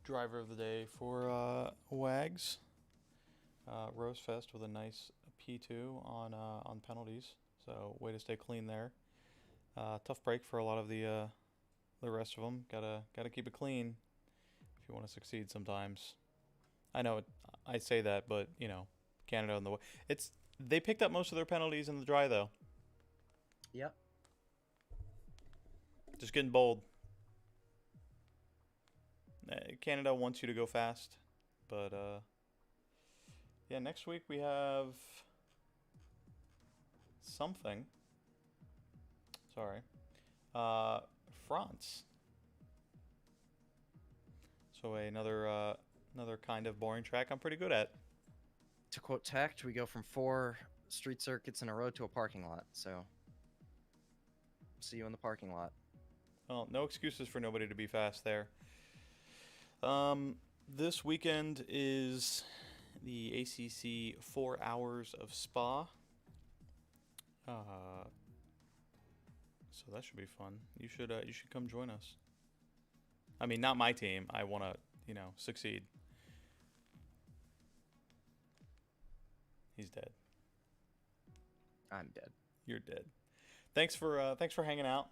A: Driver of the day for Wags. Rosefest with a nice P2 on penalties. So way to stay clean there. Tough break for a lot of the rest of them. Gotta keep it clean if you want to succeed sometimes. I know I say that, but you know, Canada in the way. It's they picked up most of their penalties in the dry though.
B: Yep.
A: Just getting bold. Canada wants you to go fast, but yeah. Next week we have something. Sorry, France. So another kind of boring track I'm pretty good at.
B: To quote Tact, we go from 4 street circuits in a row to a parking lot. So, see you in the parking lot.
A: Well, no excuses for nobody to be fast there. This weekend is the ACC 4 hours of Spa. So that should be fun. You should come join us. I mean, not my team. I want to, succeed. He's dead.
B: I'm dead.
A: You're dead. Thanks for hanging out.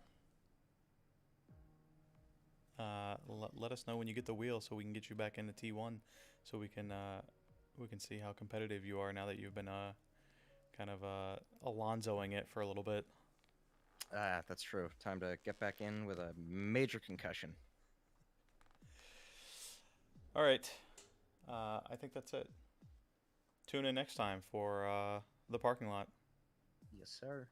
A: Let us know when you get the wheel so we can get you back into T1 so we can see how competitive you are now that you've been kind of Alonsoing it for a little bit.
B: That's true. Time to get back in with a major concussion.
A: All right. I think that's it. Tune in next time for the parking lot.
B: Yes, sir.